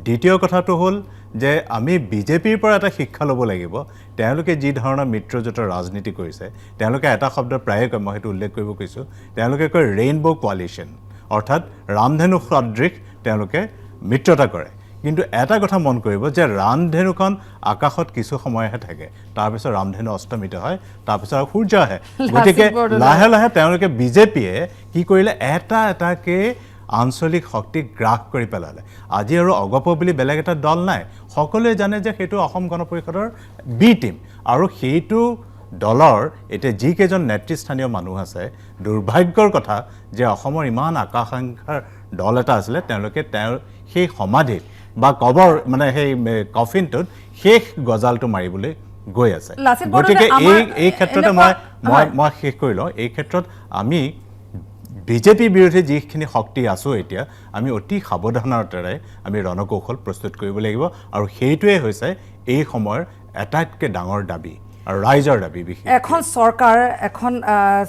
দ্বিতীয় কথাটো হ'ল যে আমি বিজেপিৰ পৰা এটা শিক্ষা ল'ব লাগিব। তেওঁলোকে যি ধৰণৰ মিত্ৰজোঁটৰ ৰাজনীতি কৰিছে, তেওঁলোকে এটা শব্দ প্ৰায়ে কয়, মই সেইটো উল্লেখ কৰিব কৈছোঁ, তেওঁলোকে কয় ৰেইনবো কোৱালিশ্যন, অৰ্থাৎ ৰামধেনু সদৃশ তেওঁলোকে মিত্ৰতা কৰে। কিন্তু এটা কথা মন কৰিব যে ৰামধেনুখন আকাশত কিছু সময়হে থাকে, তাৰপিছত ৰামধেনু অস্তমিত হয়, তাৰপিছত আৰু সূৰ্য আহে। গতিকে লাহে লাহে তেওঁলোকে বিজেপিয়ে কি কৰিলে, এটা এটাকৈ আঞ্চলিক শক্তিক গ্ৰাস কৰি পেলালে। আজি আৰু অগপ বুলি বেলেগ এটা দল নাই, সকলোৱে জানে যে সেইটো অসম গণ পৰিষদৰ বি টিম। আৰু সেইটো দলৰ এতিয়া যিকেইজন নেতৃস্থানীয় মানুহ আছে, দুৰ্ভাগ্যৰ কথা যে অসমৰ ইমান আকাংক্ষাৰ দল এটা আছিলে, তেওঁলোকে তেওঁৰ সেই সমাধিত বা কবৰ মানে সেই কফিনটোত শেষ গজালটো মাৰিবলৈ গৈ আছে। গতিকে এই ক্ষেত্ৰতে মই শেষ কৰি লওঁ। এই ক্ষেত্ৰত আমি বিজেপি বিৰোধী যিখিনি শক্তি আছোঁ এতিয়া, আমি অতি সাৱধানতাৰে আমি ৰণকৌশল প্ৰস্তুত কৰিব লাগিব আৰু সেইটোৱে হৈছে এই সময়ৰ আটাইতকৈ ডাঙৰ দাবী আৰু ৰাইজৰ দাবী। বিশেষ এখন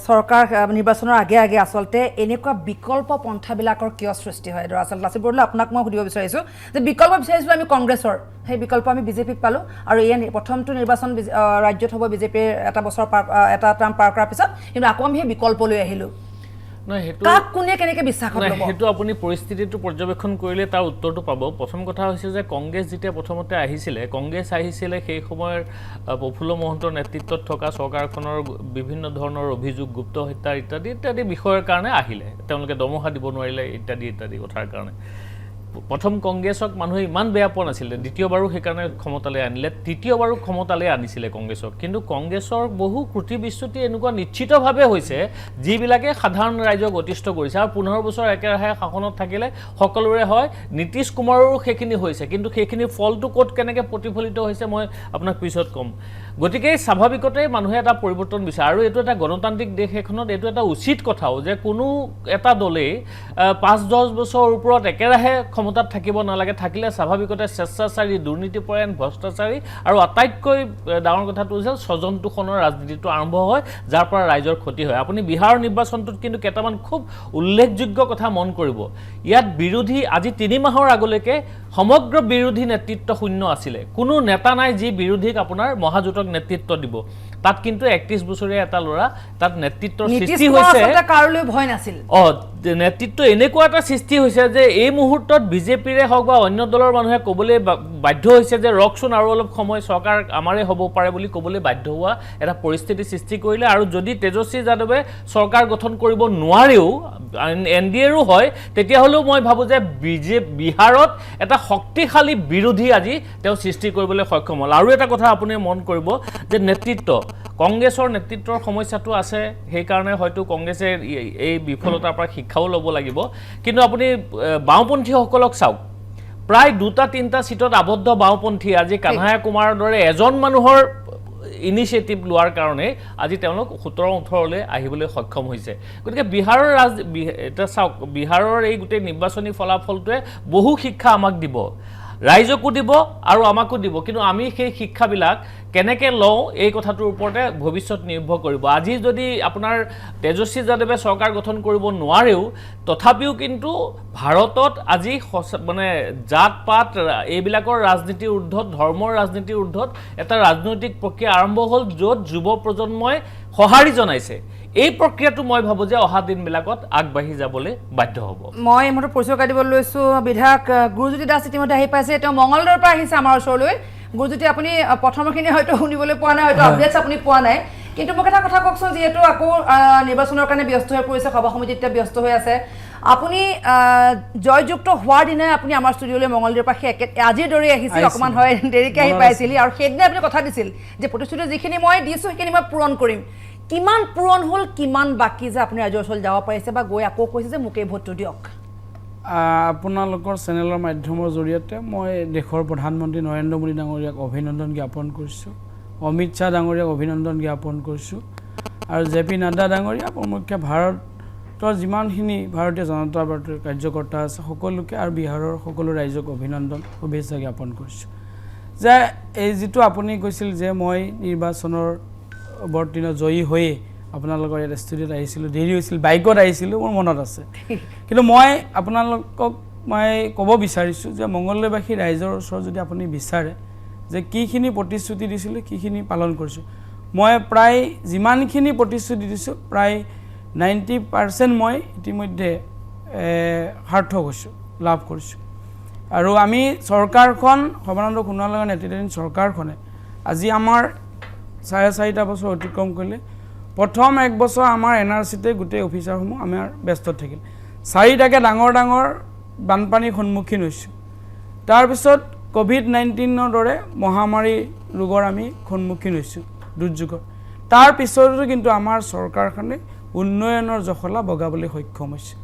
চৰকাৰ নিৰ্বাচনৰ আগে আগে আচলতে এনেকুৱা বিকল্প পন্থাবিলাকৰ কিয় সৃষ্টি হয়? আচলতে লাচিত বৰদলৈ আপোনাক মই সুধিব বিচাৰিছোঁ যে বিকল্প বিচাৰিছিলোঁ আমি কংগ্ৰেছৰ, সেই বিকল্প আমি বিজেপিক পালোঁ আৰু এই প্ৰথমটো নিৰ্বাচন ৰাজ্যত হ'ব বিজেপিৰ এটা বছৰ এটা টাৰ্ম পাৰ কৰাৰ পিছত, কিন্তু আকৌ আমি সেই বিকল্পলৈ আহিলোঁ। সেইটো আপুনি পৰিস্থিতিটো পৰ্যবেক্ষণ কৰিলে তাৰ উত্তৰটো পাব। প্ৰথম কথা হৈছে যে কংগ্ৰেছ যেতিয়া প্ৰথমতে আহিছিলে, সেই সময়ৰ প্ৰফুল্ল মহন্তৰ নেতৃত্বত থকা চৰকাৰখনৰ বিভিন্ন ধৰণৰ অভিযোগ, গুপ্ত হত্যা ইত্যাদি ইত্যাদি বিষয়ৰ কাৰণে আহিলে। তেওঁলোকে দৰমহা দিব নোৱাৰিলে ইত্যাদি ইত্যাদি কথাৰ কাৰণে। প্ৰথম কংগ্ৰেছক মানুহে ইমান বেয়া পোৱা নাছিলে, দ্বিতীয়বাৰো সেইকাৰণে ক্ষমতালৈ আনিলে, তৃতীয়বাৰো ক্ষমতালৈ আনিছিলে কংগ্ৰেছক। কিন্তু কংগ্ৰেছৰ বহু ত্ৰুটি বিচ্যুতি এনেকুৱা নিশ্চিতভাৱে হৈছে যিবিলাকে সাধাৰণ ৰাইজক অতিষ্ঠ কৰিছে। আৰু 15 বছৰ একেৰাহে শাসনত থাকিলে সকলোৰে হয়, নীতিশ কুমাৰৰো সেইখিনি হৈছে, কিন্তু সেইখিনিৰ ফলটো ক'ত কেনেকৈ প্ৰতিফলিত হৈছে মই আপোনাক পিছত ক'ম। গতিকে স্বাভাৱিকতে মানুহে এটা পৰিৱৰ্তন বিচাৰে আৰু এইটো এটা গণতান্ত্ৰিক দেশ এখনত এইটো এটা উচিত কথাও যে কোনো এটা দলেই 5-10 বছৰৰ ওপৰত একেৰাহে ক্ষমতাত থাকিব নালাগে। থাকিলে স্বাভাৱিকতে স্বেচ্ছাচাৰী, দুৰ্নীতিপৰায়ণ, ভ্ৰষ্টাচাৰী আৰু আটাইতকৈ ডাঙৰ কথাটো হৈছে স্বজন তোষণৰ ৰাজনীতিটো আৰম্ভ হয়, যাৰ পৰা ৰাইজৰ ক্ষতি হয়। আপুনি বিহাৰৰ নিৰ্বাচনটোত কিন্তু কেইটামান খুব উল্লেখযোগ্য কথা মন কৰিব। ইয়াত বিৰোধী আজি 3 মাহৰ আগলৈকে সমগ্ৰ বিৰোধী নেতৃত্ব শূন্য আছিলে। কোনো নেতা নাই যি বিৰোধীক আপোনাৰ মহাজোঁটক নেতৃত্ব দিব। তাত কিন্তু 31 বছৰীয়া এটা ল'ৰা তাত নেতৃত্বৰ সৃষ্টি হৈছে। নেতৃত্ব এনেকুৱা এটা সৃষ্টি হৈছে যে এই মুহূৰ্তত বিজেপিৰে হওক বা অন্য দলৰ মানুহে ক'বলৈ বাধ্য হৈছে যে ৰকচোন আৰু অলপ সময় চৰকাৰ আমাৰে হ'ব পাৰে বুলি ক'বলৈ বাধ্য হোৱা এটা পৰিস্থিতি সৃষ্টি কৰিলে। আৰু যদি তেজস্বী যাদৱে চৰকাৰ গঠন কৰিব নোৱাৰেও, NDAৰো হয়, তেতিয়াহ'লেও মই ভাবোঁ যে বিহাৰত এটা শক্তিশালী বিৰোধী আজি তেওঁ সৃষ্টি কৰিবলৈ সক্ষম হ'ল। আৰু এটা কথা আপুনি মন কৰিব যে নেতৃত্ব, কংগ্ৰেছৰ নেতৃত্বৰ সমস্যাটো আছে, সেইকাৰণে হয়তো কংগ্ৰেছে এই বিফলতাৰ পৰা শিক্ষাও ল'ব লাগিব। কিন্তু আপুনি বাওঁপন্থীসকলক চাওক, প্ৰায় 2-3টা চিটত আবদ্ধ বাওঁপন্থী আজি কানহায়া কুমাৰৰ দৰে এজন মানুহৰ ইনিচিয়েটিভ লোৱাৰ কাৰণে আজি তেওঁলোক 17-18লৈ আহিবলৈ সক্ষম হৈছে। গতিকে বিহাৰৰ এতিয়া চাওক, বিহাৰৰ এই গোটেই নিৰ্বাচনী ফলাফলটোৱে বহু শিক্ষা আমাক দিব, ৰাইজকো দিব আৰু আমাকো দিব। কিন্তু আমি সেই শিক্ষাবিলাক কেনেকৈ লওঁ এই কথাটোৰ ওপৰতে ভৱিষ্যত নিৰ্ভৰ কৰিব। আজি যদি আপোনাৰ তেজস্বী যাদৱে চৰকাৰ গঠন কৰিব নোৱাৰেও, তথাপিও কিন্তু ভাৰতত আজি মানে জাত পাত এইবিলাকৰ ৰাজনীতিৰ ঊৰ্ধত, ধৰ্মৰ ৰাজনীতিৰ ঊৰ্ধত এটা ৰাজনৈতিক প্ৰক্ৰিয়া আৰম্ভ হ'ল, য'ত যুৱ প্ৰজন্মই সঁহাৰি জনাইছে। এই প্ৰক্ৰিয়াটো মই ভাবোঁ যে অহা দিনবিলাকত আগবাঢ়ি যাবলৈ বাধ্য হ'ব। মই এইমাত্ৰ পৰিচয় দিব লৈছোঁ বিধায়ক গুৰুজ্যোতি দাস ইতিমধ্যে আহি পাইছে। তেওঁ মঙলদৈৰ পৰা আহিছে আমাৰ ওচৰলৈ। গুৰুজ্যোতি, আপুনি প্ৰথমখিনি হয়তো শুনিবলৈ পোৱা নাই, হয়তো আপডেটছ আপুনি পোৱা নাই, কিন্তু মোক এটা কথা কওকচোন, যিহেতু আকৌ নিৰ্বাচনৰ কাৰণে ব্যস্ত হৈ পৰিছে, সভা সমিতিত এতিয়া ব্যস্ত হৈ আছে, আপুনি জয়যুক্ত হোৱাৰ দিনাই আপুনি আমাৰ ষ্টুডিঅ'লৈ মঙলদৈৰ পৰা আজিৰ দৰে আহিছিল, অকণমান হয় দেৰিকৈ আহি পাইছিল, আৰু সেইদিনাই আপুনি কথা দিছিল যে প্ৰতিশ্ৰুতি যিখিনি মই দিছোঁ সেইখিনি মই পূৰণ কৰিম। কিমান পূৰণ হ'ল কিমান বাকী যে আপুনি ৰাজ্যৰ ওচৰলৈ যাব পাৰিছে বা গৈ আকৌ কৈছে যে মোক এই ভোটটো দিয়ক আপোনালোকৰ চেনেলৰ মাধ্যমৰ জৰিয়তে মই দেশৰ প্ৰধানমন্ত্ৰী নৰেন্দ্ৰ মোদী ডাঙৰীয়াক অভিনন্দন জ্ঞাপন কৰিছোঁ অমিত শ্বাহ ডাঙৰীয়াক অভিনন্দন জ্ঞাপন কৰিছোঁ আৰু জে পি নাড্ডা ডাঙৰীয়া প্ৰমুখ্যে ভাৰতৰ যিমানখিনি ভাৰতীয় জনতা পাৰ্টীৰ কাৰ্যকৰ্তা আছে সকলোকে আৰু বিহাৰৰ সকলো ৰাইজক অভিনন্দন শুভেচ্ছা জ্ঞাপন কৰিছোঁ যে এই যিটো আপুনি কৈছিল যে মই নিৰ্বাচনৰ বৰ্তিনত জয়ী হৈয়ে আপোনালোকৰ ইয়াত ষ্টুডিঅ'ত আহিছিলোঁ দেৰি হৈছিল বাইকত আহিছিলোঁ মোৰ মনত আছে কিন্তু মই আপোনালোকক মই ক'ব বিচাৰিছোঁ যে মংগলদৈবাসী ৰাইজৰ ওচৰত যদি আপুনি বিচাৰে যে কিখিনি প্ৰতিশ্ৰুতি দিছিলোঁ কিখিনি পালন কৰিছোঁ মই প্ৰায় যিমানখিনি প্ৰতিশ্ৰুতি দিছোঁ প্ৰায় 90% মই ইতিমধ্যে সাৰ্থক হৈছোঁ লাভ কৰিছোঁ আৰু আমি চৰকাৰখন সৰ্বানন্দ সোণোৱালৰ নেতৃত্বাধীন চৰকাৰখনে আজি আমাৰ 4.5 বছৰ অতিক্ৰম কৰিলে প্ৰথম 1 বছৰ আমাৰ NRCতে গোটেই অফিচাৰসমূহ আমাৰ ব্যস্ত থাকিল 4টাকে ডাঙৰ ডাঙৰ বানপানীৰ সন্মুখীন হৈছোঁ তাৰপিছত COVID-19ৰ দৰে মহামাৰী ৰোগৰ আমি সন্মুখীন হৈছোঁ দুৰ্যোগৰ তাৰপিছতো কিন্তু আমাৰ চৰকাৰখনে উন্নয়নৰ জখলা বগাবলৈ সক্ষম হৈছে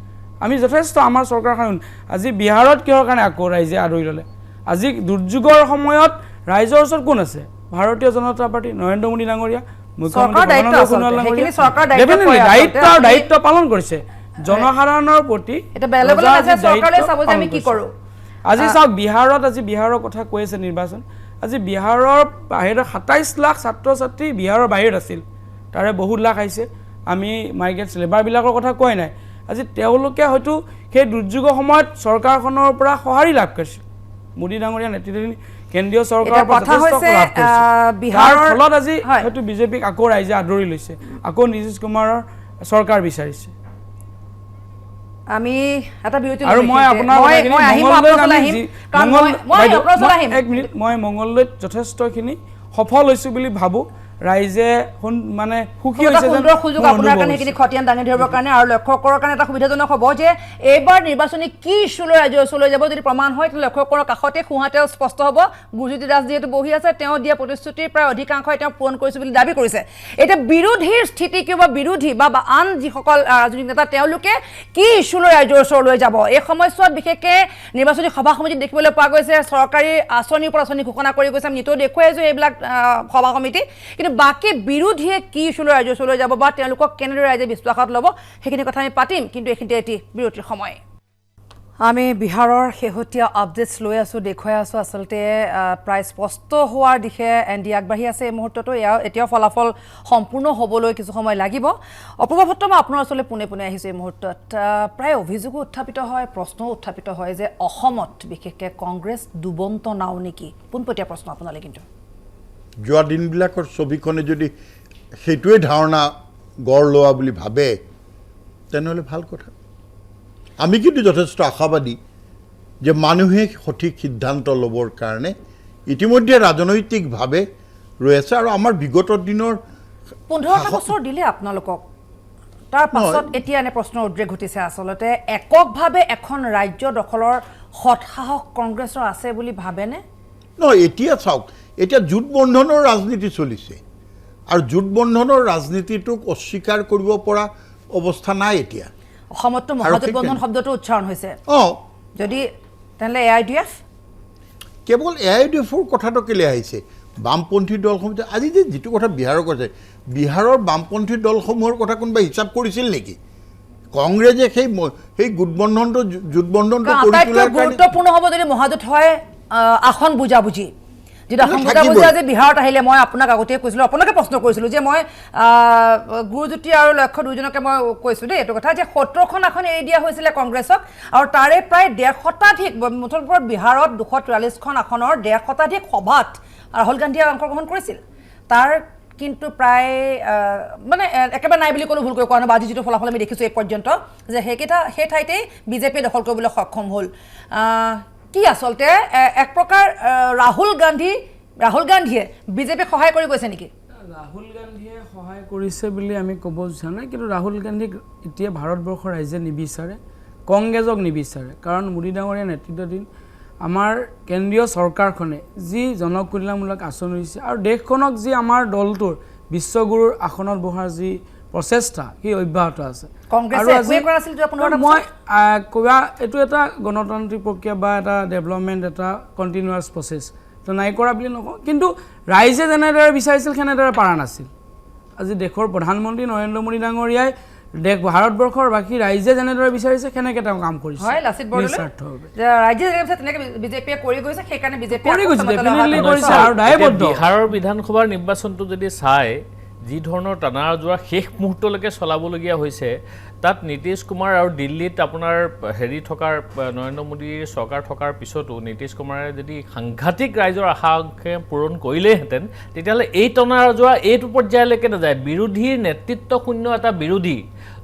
আমি যথেষ্ট আমাৰ চৰকাৰখন আজি বিহাৰত কিহৰ কাৰণে আকৌ ৰাইজে আদৰি ল'লে আজি দুৰ্যোগৰ সময়ত ৰাইজৰ ওচৰত কোন আছে ভাৰতীয় জনতা পাৰ্টি নৰেন্দ্ৰ মোদী ডাঙৰীয়া দায়িত্ব পালন কৰিছে জনসাধাৰণৰ প্ৰতি আজি চাওক বিহাৰত আজি বিহাৰৰ কথা কৈ আছে নিৰ্বাচন আজি বিহাৰৰ বাহিৰত 27 লাখ ছাত্ৰ ছাত্ৰী বিহাৰৰ বাহিৰত আছিল তাৰে বহুত লাখ আহিছে আমি মাইগ্ৰেটছ লেবাৰবিলাকৰ কথা কোৱাই নাই আজি তেওঁলোকে হয়তো সেই দুৰ্যোগৰ সময়ত চৰকাৰখনৰ পৰা সঁহাৰি লাভ কৰিছে মোদী ডাঙৰীয়া নেতৃত্বাধীন কেন্দ্ৰীয় চৰকাৰৰ কথা হৈছে বিহাৰৰ ফলত আজি হয়তো বিজেপিক আকৌ ৰাইজে আদৰি লৈছে আকৌ নীতিশ কুমাৰৰ চৰকাৰ বিচাৰিছে আমি এটা বিৰতি আৰু মই আপোনাৰ মই মংগলদৈত যথেষ্টখিনি সফল হৈছোঁ বুলি ভাবোঁ ৰাইজে মানে সুখী হৈছে সুন্দৰ সুযোগ আপোনাৰ কাৰণে সেইখিনি খতিয়ান দাঙি ধৰিবৰ কাৰণে আৰু লক্ষ্য কৰাৰ কাৰণে এটা সুবিধাজনক হ'ব যে এইবাৰ নিৰ্বাচনী কি ইছ্যুলৈ ৰাজ্যৰ ওচৰলৈ যাব যদি প্ৰমাণ হয় তেতিয়া লক্ষ্য কৰাৰ কাষতে সোঁহাতেও স্পষ্ট হ'ব গুৰুজ্যোতি দাস যিহেতু বহি আছে তেওঁ দিয়া প্ৰতিশ্ৰুতিৰ প্ৰায় অধিকাংশই তেওঁ পূৰণ কৰিছে বুলি দাবী কৰিছে এতিয়া বিৰোধীৰ স্থিতি কিবা বিৰোধী বা আন যিসকল ৰাজনৈতিক নেতা তেওঁলোকে কি ইছ্যুলৈ ৰাজ্যৰ ওচৰলৈ যাব এই সময়ছোৱাত বিশেষকৈ নিৰ্বাচনী সভা সমিতিত দেখিবলৈ পোৱা গৈছে চৰকাৰী আঁচনিৰ ওপৰত আঁচনি ঘোষণা কৰি গৈছে আমি নিতৌ দেখুৱাই আছোঁ এইবিলাক সভা সমিতি কিন্তু বাকি বিৰোধীয়ে কি ইছ্যুলৈ ৰাজ্যৰ ওচৰলৈ যাব বা তেওঁলোকক কেনেদৰে ৰাইজে বিশ্বাসত ল'ব সেইখিনি কথা আমি পাতিম কিন্তু এইখিনিতে এটি বিৰতিৰ সময় আমি বিহাৰৰ শেহতীয়া আপডেটছ লৈ আছোঁ দেখুৱাই আছোঁ আচলতে প্ৰায় স্পষ্ট হোৱাৰ দিশে NDA আগবাঢ়ি আছে এই মুহূৰ্ততো এতিয়াও ফলাফল সম্পূৰ্ণ হ'বলৈ কিছু সময় লাগিব অপূৰ্ব ভট্ট মই আপোনাৰ ওচৰলৈ পোনে পোনে আহিছোঁ এই মুহূৰ্তত প্ৰায় অভিযোগো উত্থাপিত হয় প্ৰশ্নও উত্থাপিত হয় যে অসমত বিশেষকৈ কংগ্ৰেছ ডুবন্ত নাও নেকি পোনপটীয়া প্ৰশ্ন আপোনালৈ কিন্তু যোৱা দিনবিলাকৰ ছবিখনে যদি সেইটোৱে ধাৰণা গঢ় লোৱা বুলি ভাবে তেনেহ'লে ভাল কথা আমি কিন্তু যথেষ্ট আশাবাদী যে মানুহে সঠিক সিদ্ধান্ত ল'বৰ কাৰণে ইতিমধ্যে ৰাজনৈতিকভাৱে ৰৈ আছে আৰু আমাৰ বিগত দিনৰ 15টা বছৰ দিলে আপোনালোকক তাৰ পাছত এতিয়া এনে প্ৰশ্নৰ উদ্ৰেক ঘটিছে আচলতে এককভাৱে এখন ৰাজ্য দখলৰ সৎসাহস কংগ্ৰেছৰ আছে বুলি ভাবেনে নহয় এতিয়া চাওক এতিয়া জোটবন্ধনৰ ৰাজনীতি চলিছে আৰু জোটবন্ধনৰ ৰাজনীতিটোক অস্বীকাৰ কৰিব পৰা অৱস্থা নাই এতিয়া অসমতো মহাজোটবন্ধন শব্দটো উচ্চাৰণ হৈছে যদি তেনেহ'লে AIDF কেৱল AIDFৰ কথাটো কেলৈ আহিছে বামপন্থী দলসমূহ আজি যে যিটো কথা বিহাৰৰ কৈছে বিহাৰৰ বামপন্থী দলসমূহৰ কথা কোনোবাই হিচাপ কৰিছিল নেকি কংগ্ৰেছে সেই গোটবন্ধনটো জোটবন্ধনটো গুৰুত্বপূৰ্ণ হ'ব যদি মহাজোট হয় আসন বুজাবুজি যেটা সংগঠন বুজা যে বিহাৰত আহিলে মই আপোনাক আগতে কৈছিলোঁ আপোনাকে প্ৰশ্ন কৰিছিলোঁ যে মই গুৰুজ্যোতি আৰু লক্ষ্য দুজনকে মই কৈছোঁ দেই এইটো কথা যে 17খন আসন এৰি দিয়া হৈছিলে কংগ্ৰেছক আৰু তাৰে প্ৰায় 1.5 শতাধিক মুঠৰ বিহাৰত 243খন আসনৰ 1.5 শতাধিক সভাত ৰাহুল গান্ধীয়ে অংশগ্ৰহণ কৰিছিল তাৰ কিন্তু প্ৰায় মানে একেবাৰে নাই বুলি কোনো ভুল কৰি কোৱা নহয় আজি যিটো ফলাফল আমি দেখিছোঁ এই পৰ্যন্ত যে সেই ঠাইতেই বিজেপিয়ে দখল কৰিবলৈ সক্ষম হ'ল কি আচলতে এক প্ৰকাৰ ৰাহুল গান্ধীয়ে বিজেপিক সহায় কৰি গৈছে নেকি ৰাহুল গান্ধীয়ে সহায় কৰিছে বুলি আমি ক'ব বিচাৰা নাই কিন্তু ৰাহুল গান্ধীক এতিয়া ভাৰতবৰ্ষৰ ৰাইজে নিবিচাৰে কংগ্ৰেছক নিবিচাৰে কাৰণ মোদী ডাঙৰীয়া নেতৃত্বাধীন আমাৰ কেন্দ্ৰীয় চৰকাৰখনে যি জনকল্যাণমূলক আঁচনি দিছে আৰু দেশখনক যি আমাৰ দলটোৰ বিশ্বগুৰুৰ আসনত বহাৰ যি প্ৰচেষ্টা সি অব্যাহত আছে কংগ্ৰেছে একোৱে কৰা নাছিল যোৱা 15টা বছৰ। মই কোৱা এইটো এটা গণতান্ত্ৰিক প্ৰক্ৰিয়া বা এটা ডেভেলপমেণ্ট এটা কণ্টিনিউৱাছ প্ৰচেছ তো নাই কৰা বুলি নকওঁ কিন্তু ৰাইজে যেনেদৰে বিচাৰিছিল সেনেদৰে পৰা নাছিল আজি দেশৰ প্ৰধানমন্ত্ৰী নৰেন্দ্ৰ মোদী ডাঙৰীয়াই ভাৰতবৰ্ষৰ বাকী ৰাইজে যেনেদৰে বিচাৰিছে সেনেকৈ তেওঁ কাম কৰিছে হয় লাচিত বৰদলৈ ৰাজ্য যেনেকৈ তেনেকৈ বিজেপিয়ে কৰি গৈছে সেইকাৰণে বিজেপি কৰি গৈছে ডেফিনেটলি কৰিছে আৰু দায়বদ্ধ বিহাৰৰ বিধানসভাৰ নিৰ্বাচনটো যদি চাই যি ধৰণৰ টানা আজোৰা শেষ মুহূৰ্তলৈকে চলাবলগীয়া হৈছে তাত নীতিশ কুমাৰ আৰু দিল্লীত আপোনাৰ হেৰি থকাৰ নৰেন্দ্ৰ মোদীৰ চৰকাৰ থকাৰ পিছতো নীতিশ কুমাৰে যদি সাংঘাতিক ৰাইজৰ আশাকে পূৰণ কৰিলেহেঁতেন তেতিয়াহ'লে এই টনা আজোৰা এইটো পৰ্যায়লৈকে নাযায় বিৰোধীৰ নেতৃত্ব শূন্য এটা বিৰোধী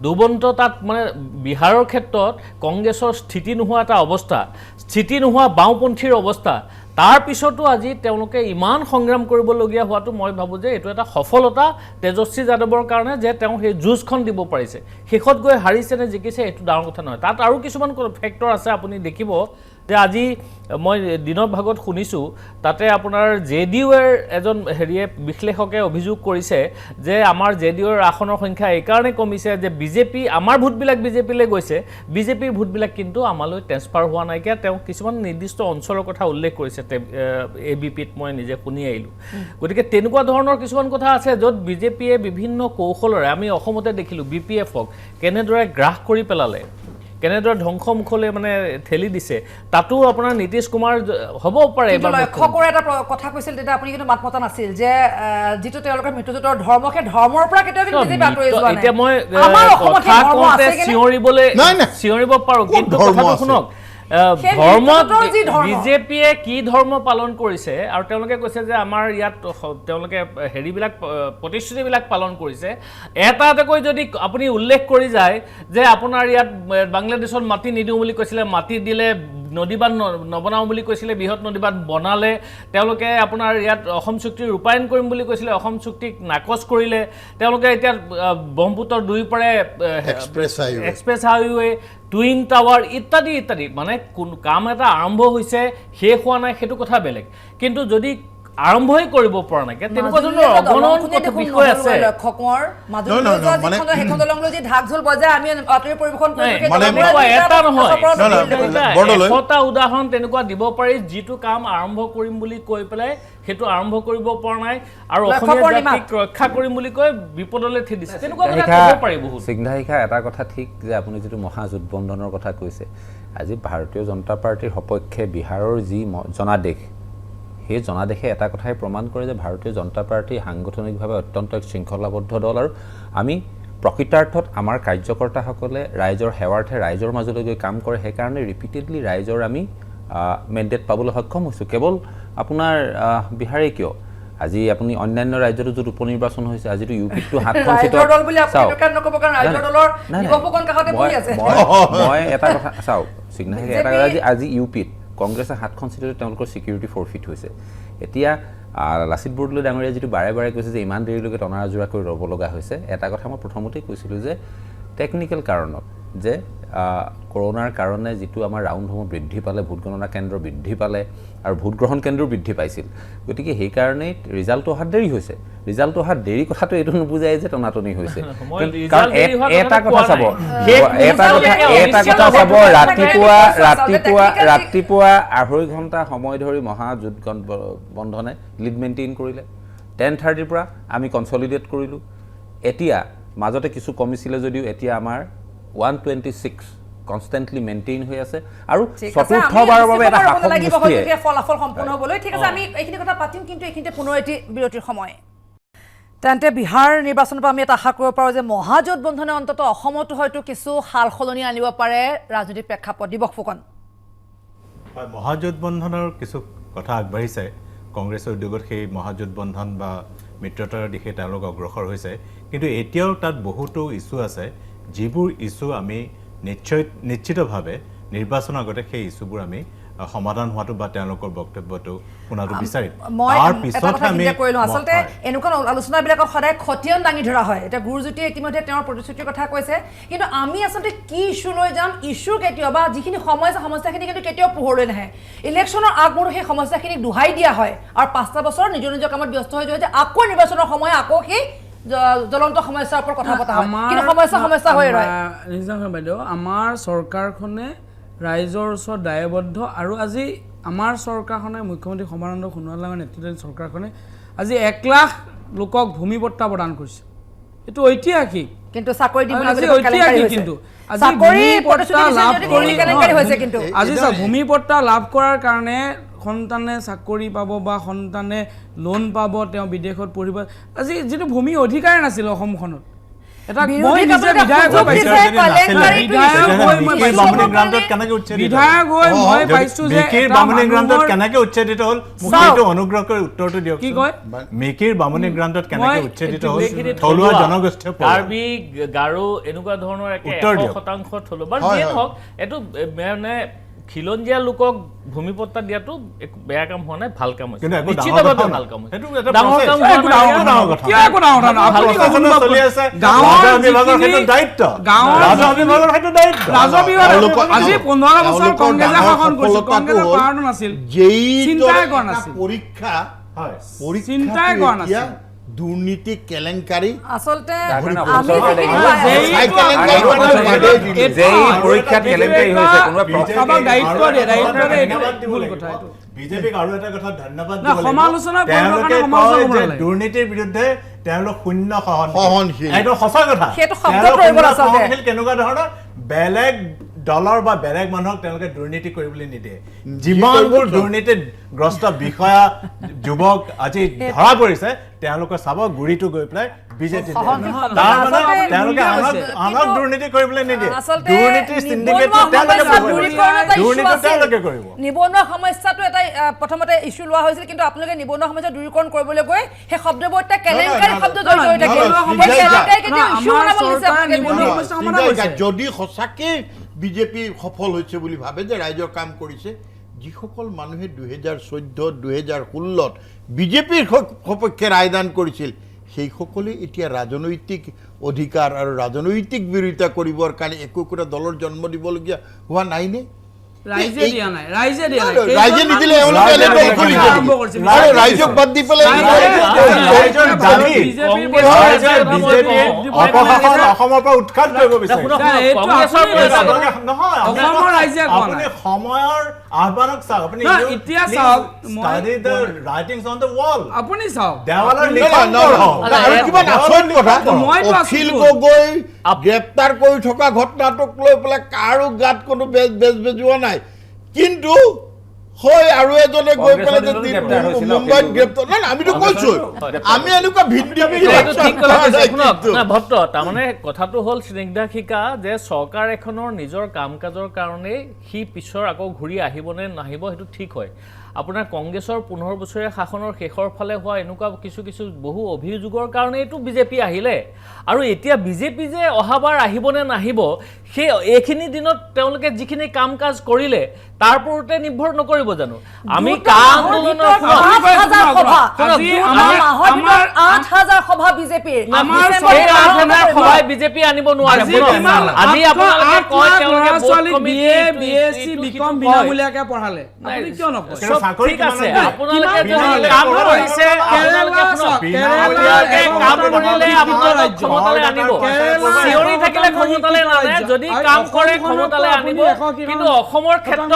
দুবন্ত তাত মানে বিহাৰৰ ক্ষেত্ৰত কংগ্ৰেছৰ স্থিতি নোহোৱা এটা অৱস্থা স্থিতি নোহোৱা বাওঁপন্থীৰ অৱস্থা তাৰ পিছতো আজি তেওঁলোকে ইমান সংগ্ৰাম কৰিবলগীয়া হোৱাটো মই ভাবোঁ যে এইটো এটা সফলতা তেজস্বী যাদৱৰ কাৰণে যে তেওঁ সেই যুঁজখন দিব পাৰিছে শেষত গৈ হাৰিছে নে জিকিছে এইটো ডাঙৰ কথা নহয় তাত আৰু কিছুমান ফেক্টৰ আছে আপুনি দেখিব যে আজি মই দিনৰ ভাগত শুনিছোঁ তাতে আপোনাৰ JDUৰ এজন হেৰিয়ে বিশ্লেষকে অভিযোগ কৰিছে যে আমাৰ JDUৰ আসনৰ সংখ্যা এইকাৰণে কমিছে যে বিজেপি আমাৰ ভোটবিলাক বিজেপিলৈ গৈছে বিজেপিৰ ভোটবিলাক কিন্তু আমালৈ ট্ৰেন্সফাৰ হোৱা নাইকিয়া তেওঁ কিছুমান নিৰ্দিষ্ট অঞ্চলৰ কথা উল্লেখ কৰিছে ABPত মই নিজে শুনি আহিলোঁ গতিকে তেনেকুৱা ধৰণৰ কিছুমান কথা আছে য'ত বিজেপিয়ে বিভিন্ন কৌশলৰে আমি অসমতে দেখিলোঁ BPFক কেনেদৰে গ্ৰাস কৰি পেলালে কেনেদৰে ধ্বংসমুখলৈ মানে ঠেলি দিছে তাতো আপোনাৰ নীতিশ কুমাৰ হ'ব পাৰে কিন্তু লক্ষ্য কৰা এটা কথা কৈছিল তেতিয়া আপুনি কিন্তু মাত মতা নাছিল যে যিটো তেওঁলোকৰ মৃত্যুজোঁটৰ ধৰ্ম সেই ধৰ্মৰ পৰা কেতিয়াও কিন্তু বিজেপি আঁতৰি যোৱা নাই এতিয়া মই আমাৰ অসমত কথা ধৰ্ম কওঁতে আছে চিঞৰিব পাৰোঁ কিন্তু কথাটো শুনক বিজেপিয়ে কি ধৰ্ম পালন কৰিছে আৰু তেওঁলোকে কৈছে যে আমাৰ ইয়াত তেওঁলোকে হেৰিবিলাক প্ৰতিশ্ৰুতিবিলাক পালন কৰিছে এটা এটাকৈ যদি আপুনি উল্লেখ কৰি যায় যে আপোনাৰ ইয়াত বাংলাদেশত মাটি নিদিওঁ বুলি কৈছিলে মাটি দিলে নদীবান্ধ নবনাওঁ বুলি কৈছিলে বৃহৎ নদীবান্ধ বনালে তেওঁলোকে আপোনাৰ ইয়াত অসম চুক্তি ৰূপায়ণ কৰিম বুলি কৈছিলে অসম চুক্তিক নাকচ কৰিলে তেওঁলোকে এতিয়া ব্ৰহ্মপুত্ৰৰ দুই পাৰে এক্সপ্ৰেছ হাইৱে টুইন টাৱাৰ ইত্যাদি ইত্যাদি মানে কোন কাম এটা আৰম্ভ হৈছে শেষ হোৱা নাই সেইটো কথা বেলেগ কিন্তু যদি আৰম্ভই কৰিব পৰা নাই তেনেকুৱা ধৰণৰ অগণন বিষয় আছে এটা উদাহৰণ তেনেকুৱা দিব পাৰি যিটো কাম আৰম্ভ কৰিম বুলি কৈ পেলাই সেইটো আৰম্ভ কৰিব পৰা নাই আৰু অসমীয়া জাতিক ৰক্ষা কৰিম বুলি কৈ বিপদলৈ ঠেলিছে তেনেকুৱা কথা ক'ব পাৰি বহুত সিংধাইখা এটা কথা ঠিক যে আপুনি যিটো মহাজোটবন্ধনৰ কথা কৈছে আজি ভাৰতীয় জনতা পাৰ্টিৰ সপক্ষে বিহাৰৰ যি জনাদেশ সেই জনাদেশে এটা কথাই প্ৰমাণ কৰে যে ভাৰতীয় জনতা পাৰ্টি সাংগঠনিকভাৱে অত্যন্ত এক শৃংখলাবদ্ধ দল আৰু আমি প্ৰকৃতাৰ্থত আমাৰ কাৰ্যকৰ্তাসকলে ৰাইজৰ সেৱাৰ্থে ৰাইজৰ মাজলৈ গৈ কাম কৰে সেইকাৰণে ৰিপিটেডলি ৰাইজৰ আমি মেণ্ডেট পাবলৈ সক্ষম হৈছোঁ কেৱল আপোনাৰ বিহাৰেই কিয় আজি আপুনি অন্যান্য ৰাজ্যতো য'ত উপ নিৰ্বাচন হৈছে আজিতো ইউপিতটো 7খন চিটত মই এটা কথা চাওক সিংহাই এটা আজি ইউপিত কংগ্ৰেছে 7খন চিটতে তেওঁলোকৰ ছিকিউৰিটি ফৰফিট হৈছে এতিয়া লাচিত বৰদলৈ ডাঙৰীয়া যিটো বাৰে বাৰে কৈছে যে ইমান দেৰিলৈকে টনা আজোৰা কৰি ৰ'ব লগা হৈছে এটা কথা মই প্ৰথমতেই কৈছিলোঁ যে টেকনিকেল কাৰণত যে কৰোনাৰ কাৰণে যিটো আমাৰ ৰাউণ্ডসমূহ বৃদ্ধি পালে ভোট গণনা কেন্দ্ৰ বৃদ্ধি পালে আৰু ভোট গ্ৰহণ কেন্দ্ৰ বৃদ্ধি পাইছিল গতিকে সেইকাৰণেই ৰিজাল্ট অহাত দেৰি হৈছে ৰিজাল্ট অহাত দেৰি কথাটো এইটো নুবুজায় যে টনাটনি হৈছে কাৰণ এটা কথা চাব ৰাতিপুৱা 2.5 ঘণ্টা সময় ধৰি মহাজোঁট বন্ধনে লিড মেইনটেইন কৰিলে 10:30 পৰা আমি কনচলিডেট কৰিলোঁ এতিয়া মাজতে কিছু কমিছিলে যদিও এতিয়া আমাৰ 126 কনষ্টেণ্টলি মেইনটেইন হৈ আছে আৰু চতুৰ্থবাৰৰ বাবে এটা ফলাফল সম্পূৰ্ণ হ'বলৈ ঠিক আছে আমি এইখিনি কথা পাতিম কিন্তু এইখিনিতে পুনৰ এটি বিৰতিৰ সময় তেন্তে বিহাৰ নিৰ্বাচনৰ পৰা আমি এটা আশা কৰিব পাৰোঁ যে মহাজোঁট বন্ধনে অন্তত অসমতো হয়তো কিছু সাল সলনি আনিব পাৰে ৰাজনৈতিক প্ৰেক্ষাপট দিৱস ফুকন মহাজোঁট বন্ধনৰ কিছু কথা আগবাঢ়িছে কংগ্ৰেছৰ উদ্যোগত সেই মহাজোঁট বন্ধন বা মিত্ৰতাৰ দিশে তেওঁলোক অগ্ৰসৰ হৈছে কিন্তু এতিয়াও তাত বহুতো ইছ্যু আছে যিবোৰ ইছ্যু আমি নিশ্চিতভাৱে নিৰ্বাচনৰ আগতে সেই ইছ্যুবোৰ আমি সমাধান হোৱাটো বা তেওঁলোকৰ বক্তব্যটো শুনাটো বিচাৰিম মই তাৰ এটা পিছতহে কথা আমি চিন্তা কৰিলোঁ আচলতে এনেকুৱা আলোচনাবিলাকত সদায় খতিয়ান দাঙি ধৰা হয় এতিয়া গুৰুজ্যোতিয়ে ইতিমধ্যে তেওঁৰ প্ৰতিশ্ৰুতিৰ কথা কৈছে কিন্তু আমি আচলতে কি ইছ্যু লৈ যাম ইছ্যু কেতিয়াও বা যিখিনি সমস্যাখিনি কিন্তু কেতিয়াও পোহৰলৈ নাহে ইলেকশ্যনৰ আগমুহূৰ্তত সেই সমস্যাখিনিক দোহাই দিয়া হয় আৰু 5টা বছৰ নিজৰ নিজৰ কামত ব্যস্ত হৈ যোৱা যে আকৌ নিৰ্বাচনৰ সময় আকৌ সেই জ্বলন্ত সমস্যাৰ ওপৰত কথা পতা হয় কিন্তু সমস্যা হৈ ৰয় নিজাম বাইদেউ আমাৰ চৰকাৰখনে ৰাইজৰ ওচৰত দায়বদ্ধ আৰু আজি আমাৰ চৰকাৰখনে মুখ্যমন্ত্ৰী সৰ্বানন্দ সোণোৱাল ডাঙৰীয়াৰ নেতৃত্বাধীন চৰকাৰখনে আজি 1 লাখ লোকক ভূমি পট্টা প্ৰদান কৰিছে এইটো ঐতিহাসিক কিন্তু চাকৰি দিবলৈ আজি ঐতিহাসিক কিন্তু আজি ভূমি পট্টা লাভ কৰি কিন্তু আজি ভূমি পট্টা লাভ কৰাৰ কাৰণে সন্তানে চাকৰি পাব বা সন্তানে লোন পাব তেওঁ বিদেশত পঢ়িব আজি যিটো ভূমি অধিকাৰ নাছিল অসমখনত এটা মই নিজে বিধায়ক হৈ মই পাইছো যে মিকিৰ বামুণী গ্ৰান্তত কেনেকৈ উচ্ছেদিত হ'ল মুখ্যমন্ত্ৰী অনুগ্ৰহ কৰি উত্তৰটো দিয়ক কি কয় মিকিৰ বামুণী গ্ৰান্তত কেনেকৈ উচ্ছেদিত হ'ল থলুৱা জনগোষ্ঠীয় কাৰ্বি গাৰো এনেকুৱা ধৰণৰ একে 100% থলুৱা বাৰু যিয়ে নহওক এইটো মানে খিলঞ্জীয়া লোকক ভূমি পট্টা দিয়াটো একো বেয়া কাম হোৱা নাই ভাল কাম হৈছে নিশ্চিতভাৱে ভাল কাম হৈছে ডাঙৰ কাম দুৰ্নীতি কেলেংকাৰী আচলতে বিজেপিক আৰু এটা কথা ধন্যবাদ দুৰ্নীতিৰ বিৰুদ্ধে তেওঁলোক শূন্য সহনশীল এইটো সঁচা কথা সহনশীল কেনেকুৱা ধৰণৰ বেলেগ দলৰ বা বেলেগ মানুহক তেওঁলোকে দুৰ্নীতি কৰিবলৈ নিদিয়ে যিমানবোৰ দুৰ্নীতিগ্ৰস্ত বিষয়া যুৱক আজি ধৰা পৰিছে তেওঁলোকে চাব গুৰিটো গৈ পেলাই বিজেপি তেওঁলোকে আনক দুৰ্নীতি কৰিবলৈ নিদিয়ে দুৰ্নীতিৰ চিণ্ডিকেটটো তেওঁলোকে কৰিব নিবনুৱা সমস্যাটো এটা প্ৰথমতে ইছ্যু লোৱা হৈছিল কিন্তু আপোনালোকে নিবনুৱা সমস্যা দূৰীকৰণ কৰিবলৈ গৈ সেই শব্দবোৰ এটা কেলেংকাৰী শব্দ জড়িত হৈ থাকে যদি সঁচাকে বিজেপি সফল হৈছে বুলি ভাবে যে ৰাইজৰ কাম কৰিছে যিসকল মানুহে 2014-2016 বিজেপিৰ সপক্ষে ৰায়দান কৰিছিল সেইসকলে এতিয়া ৰাজনৈতিক অধিকাৰ আৰু ৰাজনৈতিক বিৰোধিতা কৰিবৰ কাৰণে একো একোটা দলৰ জন্ম দিবলগীয়া হোৱা নাইনে ৰাইজে দিয়া নাই ৰাইজে নিদিলে ৰাইজক বাদ দি পেলাই অসমৰ পৰা উৎখাত কৰিব বিচাৰে সময়ৰ আহ্বানক চাওক আপুনি এতিয়া চাওক আপুনি চাওক কিমান আচৰিত কথা অখিল গগৈ গ্ৰেপ্তাৰ কৰি থকা ঘটনাটোক লৈ পেলাই কাৰো গাত কোনো বেজোৱা নাই কিন্তু হয় আৰু এজনে গৈ পেলাই মুম্বাইত গ্ৰেপ্তাৰ নাই আমিতো কৈছো আমি এনেকুৱা ভট্ট তাৰমানে কথাটো হ'ল স্নিগ্ধাশিকা যে চৰকাৰ এখনৰ নিজৰ কাম কাজৰ কাৰণে সি পিছৰ আকৌ ঘূৰি আহিব নে নাহিব সেইটো ঠিক হয় আপোনাৰ কংগ্ৰেছৰ 15 বছৰীয়া শাসনৰ শেষৰ ফালে হোৱা এনেকুৱা কিছু বহু অভিযোগৰ কাৰণে এইটো বিজেপি আহিলে আৰু এতিয়া বিজেপি যে অহাবাৰ আহিব নে নাহিব সেই এইখিনি দিনত তেওঁলোকে যিখিনি কাম কাজ কৰিলে তাৰ ওপৰতে নিৰ্ভৰ নকৰিব জানো আমি আন্দোলনৰ 8000 সভা বিজেপিৰ সভাই বিজেপি আনিব নোৱাৰে আজি আপোনালোকে কয় তেওঁলোকে বিএসসি বিকম বিনামূলীয়াকৈ পঢ়ালে আপুনি কিয় নকয় ঠিক আছে আপোনালোকে কাম কৰিছে আপোনালোকে কাম কৰিলে আপোনালোকে ক্ষমতালৈ আনিব চিঞৰি থাকিলে ক্ষমতালৈ নানে যদি কাম কৰে ক্ষমতালৈ আনিব কিন্তু অসমৰ ক্ষেত্ৰত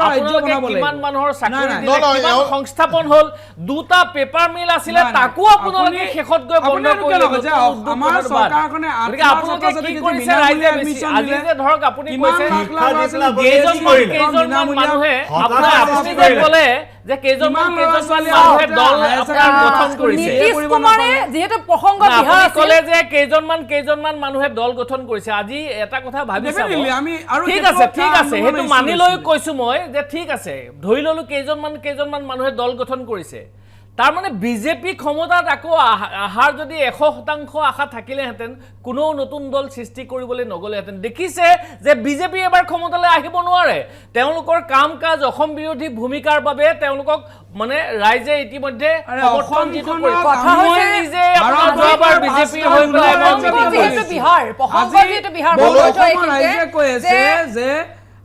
আপোনালোকে কিমান মানুহৰ চাকৰি দিলে কিমান সংস্থাপন হ'ল দুটা পেপাৰ মিল আছিলে তাকো আপোনালোকে শেষত গৈ বন্ধ কৰি দিলে আমাৰ চৰকাৰখনে আপোনালোকে কি কৰিছে ৰাইজে আজি যে ধৰক আপুনি কৈছে কেইজনমান মানুহে আপুনি যে ক'লে যে কেইজনমান মানুহে দল আপোনাৰ গঠন কৰিছে নীতিশ কুমাৰে যেহেতু প্ৰসংগ বিহাৰ আপুনি ক'লে যে কেইজনমান মানুহে দল গঠন কৰিছে আজি এটা কথা ভাবি চাব ঠিক আছে সেইটো মানি লৈ কৈছো মই যে ঠিক আছে ধৰি ললো কেইজনমান মানুহে দল গঠন কৰিছে তাৰমানে বিজেপি ক্ষমতাত আকৌ আহাৰ যদি 100% আশা থাকিলেহেঁতেন কোনো নতুন দল সৃষ্টি কৰিবলৈ নগলেহেঁতেন দেখিছে যে বিজেপি এবাৰ ক্ষমতালৈ আহিব নোৱাৰে তেওঁলোকৰ কাম কাজ অসম বিৰোধী ভূমিকাৰ বাবে তেওঁলোকক মানে ৰাইজে ইতিমধ্যে সমৰ্থন যিটো কথা হৈছে নিজে আপোনাৰ যোৱাবাৰ বিজেপি হৈ পেলাই বিহাৰ ৰাইজে কৈ আছে যে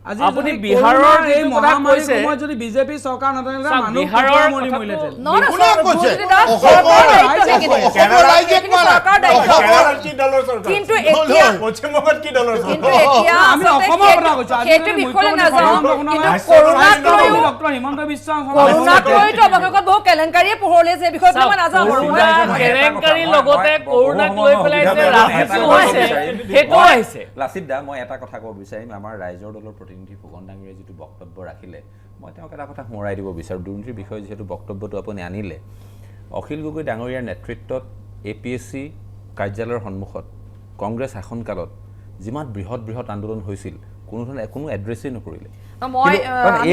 আজি আপুনি বিহাৰৰ এই যিটো কথা মহামাৰীৰ কৈছে সময়ত যদি বিজেপি চৰকাৰ নাথাকিলে মানুহ বিহাৰৰ মৰি মৰিলেহেঁতেন কোনে কৈছে? কিন্তু এতিয়া পশ্চিমবংগত কি দলৰ কিন্তু এতিয়া আমি অসমৰ কথা কৈছো আজি সেইটো বিষয়লৈ নাযাওঁ কিন্তু ডক্টৰ হিমন্ত বিশ্ব কৰোণাক লৈতো অৱশেষত বহু কেলেংকাৰীয়ে পোহৰলিয়াইছে এই বিষয়ত মই নাযাওঁ কেলেংকাৰীৰ লগতে কৰোণাক লৈ পেলাই যে ৰাজনীতিও হৈছে সেইটো আহিছে লাচিত দা মই এটা কথা ক'ব বিচাৰিম আমাৰ ৰাইজৰ দলৰ প্ৰতিনিধি ফুকন ডাঙৰীয়াই যিটো বক্তব্য ৰাখিলে মই তেওঁক এটা কথা সোঁৱৰাই দিব বিচাৰোঁ দুৰ্নীতিৰ বিষয়ে যিহেতু বক্তব্যটো আপুনি আনিলে অখিল গগৈ ডাঙৰীয়াৰ নেতৃত্বত APSC কাৰ্যালয়ৰ সন্মুখত কংগ্ৰেছ শাসনকালত যিমান বৃহৎ আন্দোলন হৈছিল কোনো এড্ৰেছেই নকৰিলে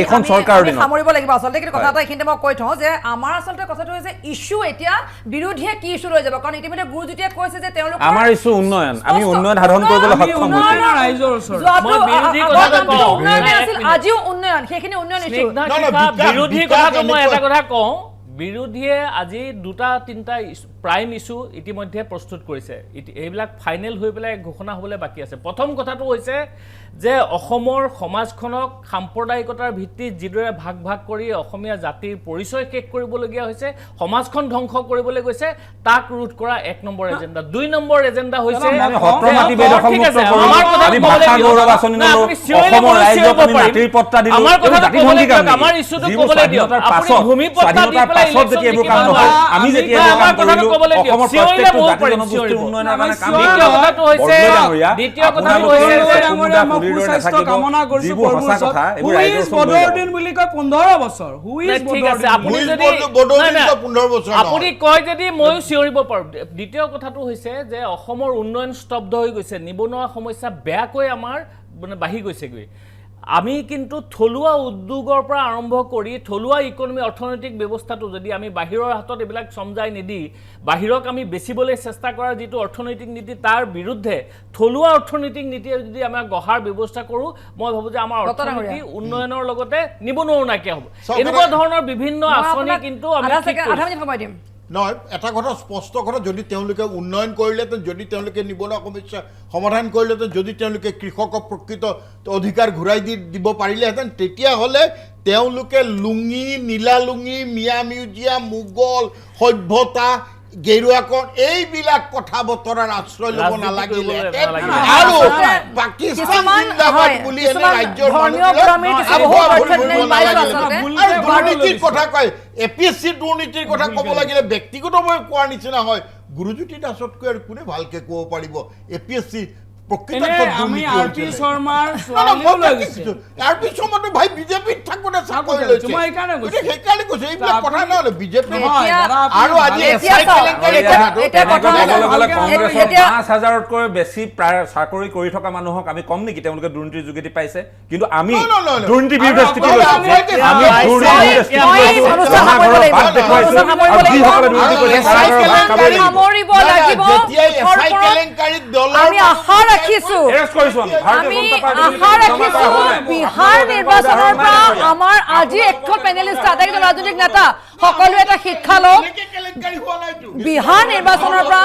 এইখন চৰকাৰৰ দিনত সামৰিব লাগিব আচলতে কিন্তু কথা এটা এইখিনিতে মই কৈ থওঁ যে আমাৰ আচলতে কথাটো হৈছে ইস্যু এতিয়া বিৰোধীয়ে কি ইস্যু লৈ যাব কাৰণ ইতিমধ্যে গুৰুজ্যোতিয়ে কৈছে যে তেওঁলোক আমাৰ ইস্যু উন্নয়ন আমি উন্নয়ন সাধন কৰিবলৈ সক্ষম হৈছোঁ ৰাইজৰ ওচৰত মই বিৰোধী কথাটো কওঁ আজিও উন্নয়ন সেইখিনি উন্নয়ন ইস্যু বিৰোধী কথাটো মই এটা কথা কওঁ বিৰোধীয়ে আজি 2-3টা প্ৰাইম ইস্যু ইতিমধ্যে প্ৰস্তুত কৰিছে এইবিলাক ফাইনেল হৈ পেলাই ঘোষণা হ'বলৈ বাকী আছে প্ৰথম কথাটো হৈছে যে অসমৰ সমাজখনক সাম্প্ৰদায়িকতাৰ ভিত্তিত যিদৰে ভাগ কৰি অসমীয়া জাতিৰ পৰিচয় শেষ কৰিবলগীয়া হৈছে সমাজখন ধ্বংস কৰিবলৈ গৈছে তাক ৰোধ কৰা 1 নম্বৰ এজেণ্ডা 2 নম্বৰ এজেণ্ডা হৈছে সত্ৰ মাটি বেদখলমুক্ত কৰিম আমি ভাষা গৌৰৱ আঁচনি দিলো অসমৰ ৰাইজক আমি মাটিৰ পট্টা দিলো আমাৰ কথাটো জাতিভংগী কাম আমাৰ ইস্যুটো ক'বলৈ দিয়ক আপুনি ভূমি পট্টা দি পেলাই পাছত যেতিয়া এইবোৰ কাম নহয় আমি যেতিয়া এইবোৰ কাম কৰিলো অসমৰ প্ৰত্যেকটো জাতি জনগোষ্ঠীৰ উন্নয়নৰ কাৰণে কাম দ্বিতীয় কথাটো হৈছে দ্বিতীয় কথাটো হৈছে কামনা কৰিছো বদৰুদ্দিন বুলি কয় 15 বছৰ ঠিক আছে আপুনি যদি আপুনি কয় যদি ময়ো চিঞৰিব পাৰোঁ দ্বিতীয় কথাটো হৈছে যে অসমৰ উন্নয়ন স্তব্ধ হৈ গৈছে নিবনুৱা সমস্যা বেয়াকৈ আমাৰ মানে বাঢ়ি গৈছেগৈ আমি কিন্তু থলুৱা উদ্যোগৰ পৰা আৰম্ভ কৰি থলুৱা ইকনমি অৰ্থনৈতিক ব্যৱস্থাটো যদি আমি বাহিৰৰ হাতত এইবিলাক সমজাই নিদি বাহিৰক আমি বেচিবলৈ চেষ্টা কৰাৰ যিটো অৰ্থনৈতিক নীতি তাৰ বিৰুদ্ধে থলুৱা অৰ্থনৈতিক নীতি যদি আমি গঢ়াৰ ব্যৱস্থা কৰোঁ মই ভাবোঁ যে আমাৰ অৰ্থনীতি উন্নয়নৰ লগতে নিবনুৱাও নাইকিয়া হ'ব এনেকুৱা ধৰণৰ বিভিন্ন আঁচনি কিন্তু আমি সময় দিম নহয় এটা কথা স্পষ্ট কথা যদি তেওঁলোকে উন্নয়ন কৰিলেহেঁতেন যদি তেওঁলোকে নিবনুৱা সমস্যা সমাধান কৰিলেহেঁতেন যদি তেওঁলোকে কৃষকক প্ৰকৃত অধিকাৰ ঘূৰাই দিব পাৰিলেহেঁতেন তেতিয়াহ'লে তেওঁলোকে লুঙি নীলা লুঙি মিয়া মিউজিয়াম মোগল সভ্যতা গেৰুৱাকৰণ এইবিলাক কথা বতৰাৰ আশ্ৰয় ল'ব নালাগিলে আৰু পাকিস্তান জিন্দাবাদ বুলি এনে ৰাজ্যৰ দুৰ্নীতিৰ কথা কয় APSC দুৰ্নীতিৰ কথা ক'ব লাগিলে ব্যক্তিগতভাৱে কোৱাৰ নিচিনা হয় গুৰুজ্যোতি দাসতকৈ আৰু কোনে ভালকে ক'ব পাৰিব APSC আমি RP শৰ্মাৰ RP শৰ্মাটো ভাই বিজেপিত থাকোঁতে চাকৰি লৈছে সেইকাৰণে কৈছে এইবিলাক কথা নহ'লে বিজেপি আৰু আজি কংগ্ৰেছৰ 5,000তকৈ বেছি চাকৰি কৰি থকা মানুহক আমি কম নেকি তেওঁলোকে দুৰ্নীতিৰ যোগেদি পাইছে কিন্তু আমি দুৰ্নীতিৰ বিৰুদ্ধে স্থিতি লৈছো আমি বিহাৰ নিৰ্বাচনৰ পৰা আমাৰ আজি এখন পেনেলিষ্ট আটাইকেইজন ৰাজনৈতিক নেতা সকলোৱে এটা শিক্ষা লওক বিহাৰ নিৰ্বাচনৰ পৰা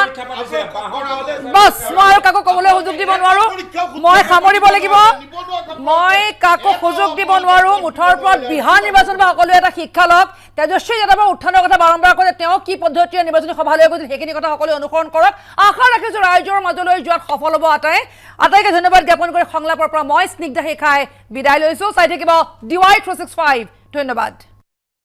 বাছ মই আৰু কাকো ক'বলৈ সুযোগ দিব নোৱাৰো মই সামৰিব লাগিব মই কাকো সুযোগ দিব নোৱাৰো মুঠৰ ওপৰত বিহাৰ নিৰ্বাচনৰ পৰা সকলোৱে এটা শিক্ষা লওক তেজস্বী যাদৱৰ উত্থানৰ কথা বাৰম্বাৰ কৰে তেওঁ কি পদ্ধতিৰে নিৰ্বাচনী সভালৈ গৈছিল সেইখিনি কথা সকলোৱে অনুসৰণ কৰক আশা ৰাখিছোঁ ৰাইজৰ মাজলৈ যোৱাত সফল হ'ব আটাইকে ধন্যবাদ জ্ঞাপন কৰি সংলাপৰ পৰা মই স্নিগ্ধা শিখাই বিদায় লৈছোঁ চাই থাকিব DY 365 ধন্যবাদ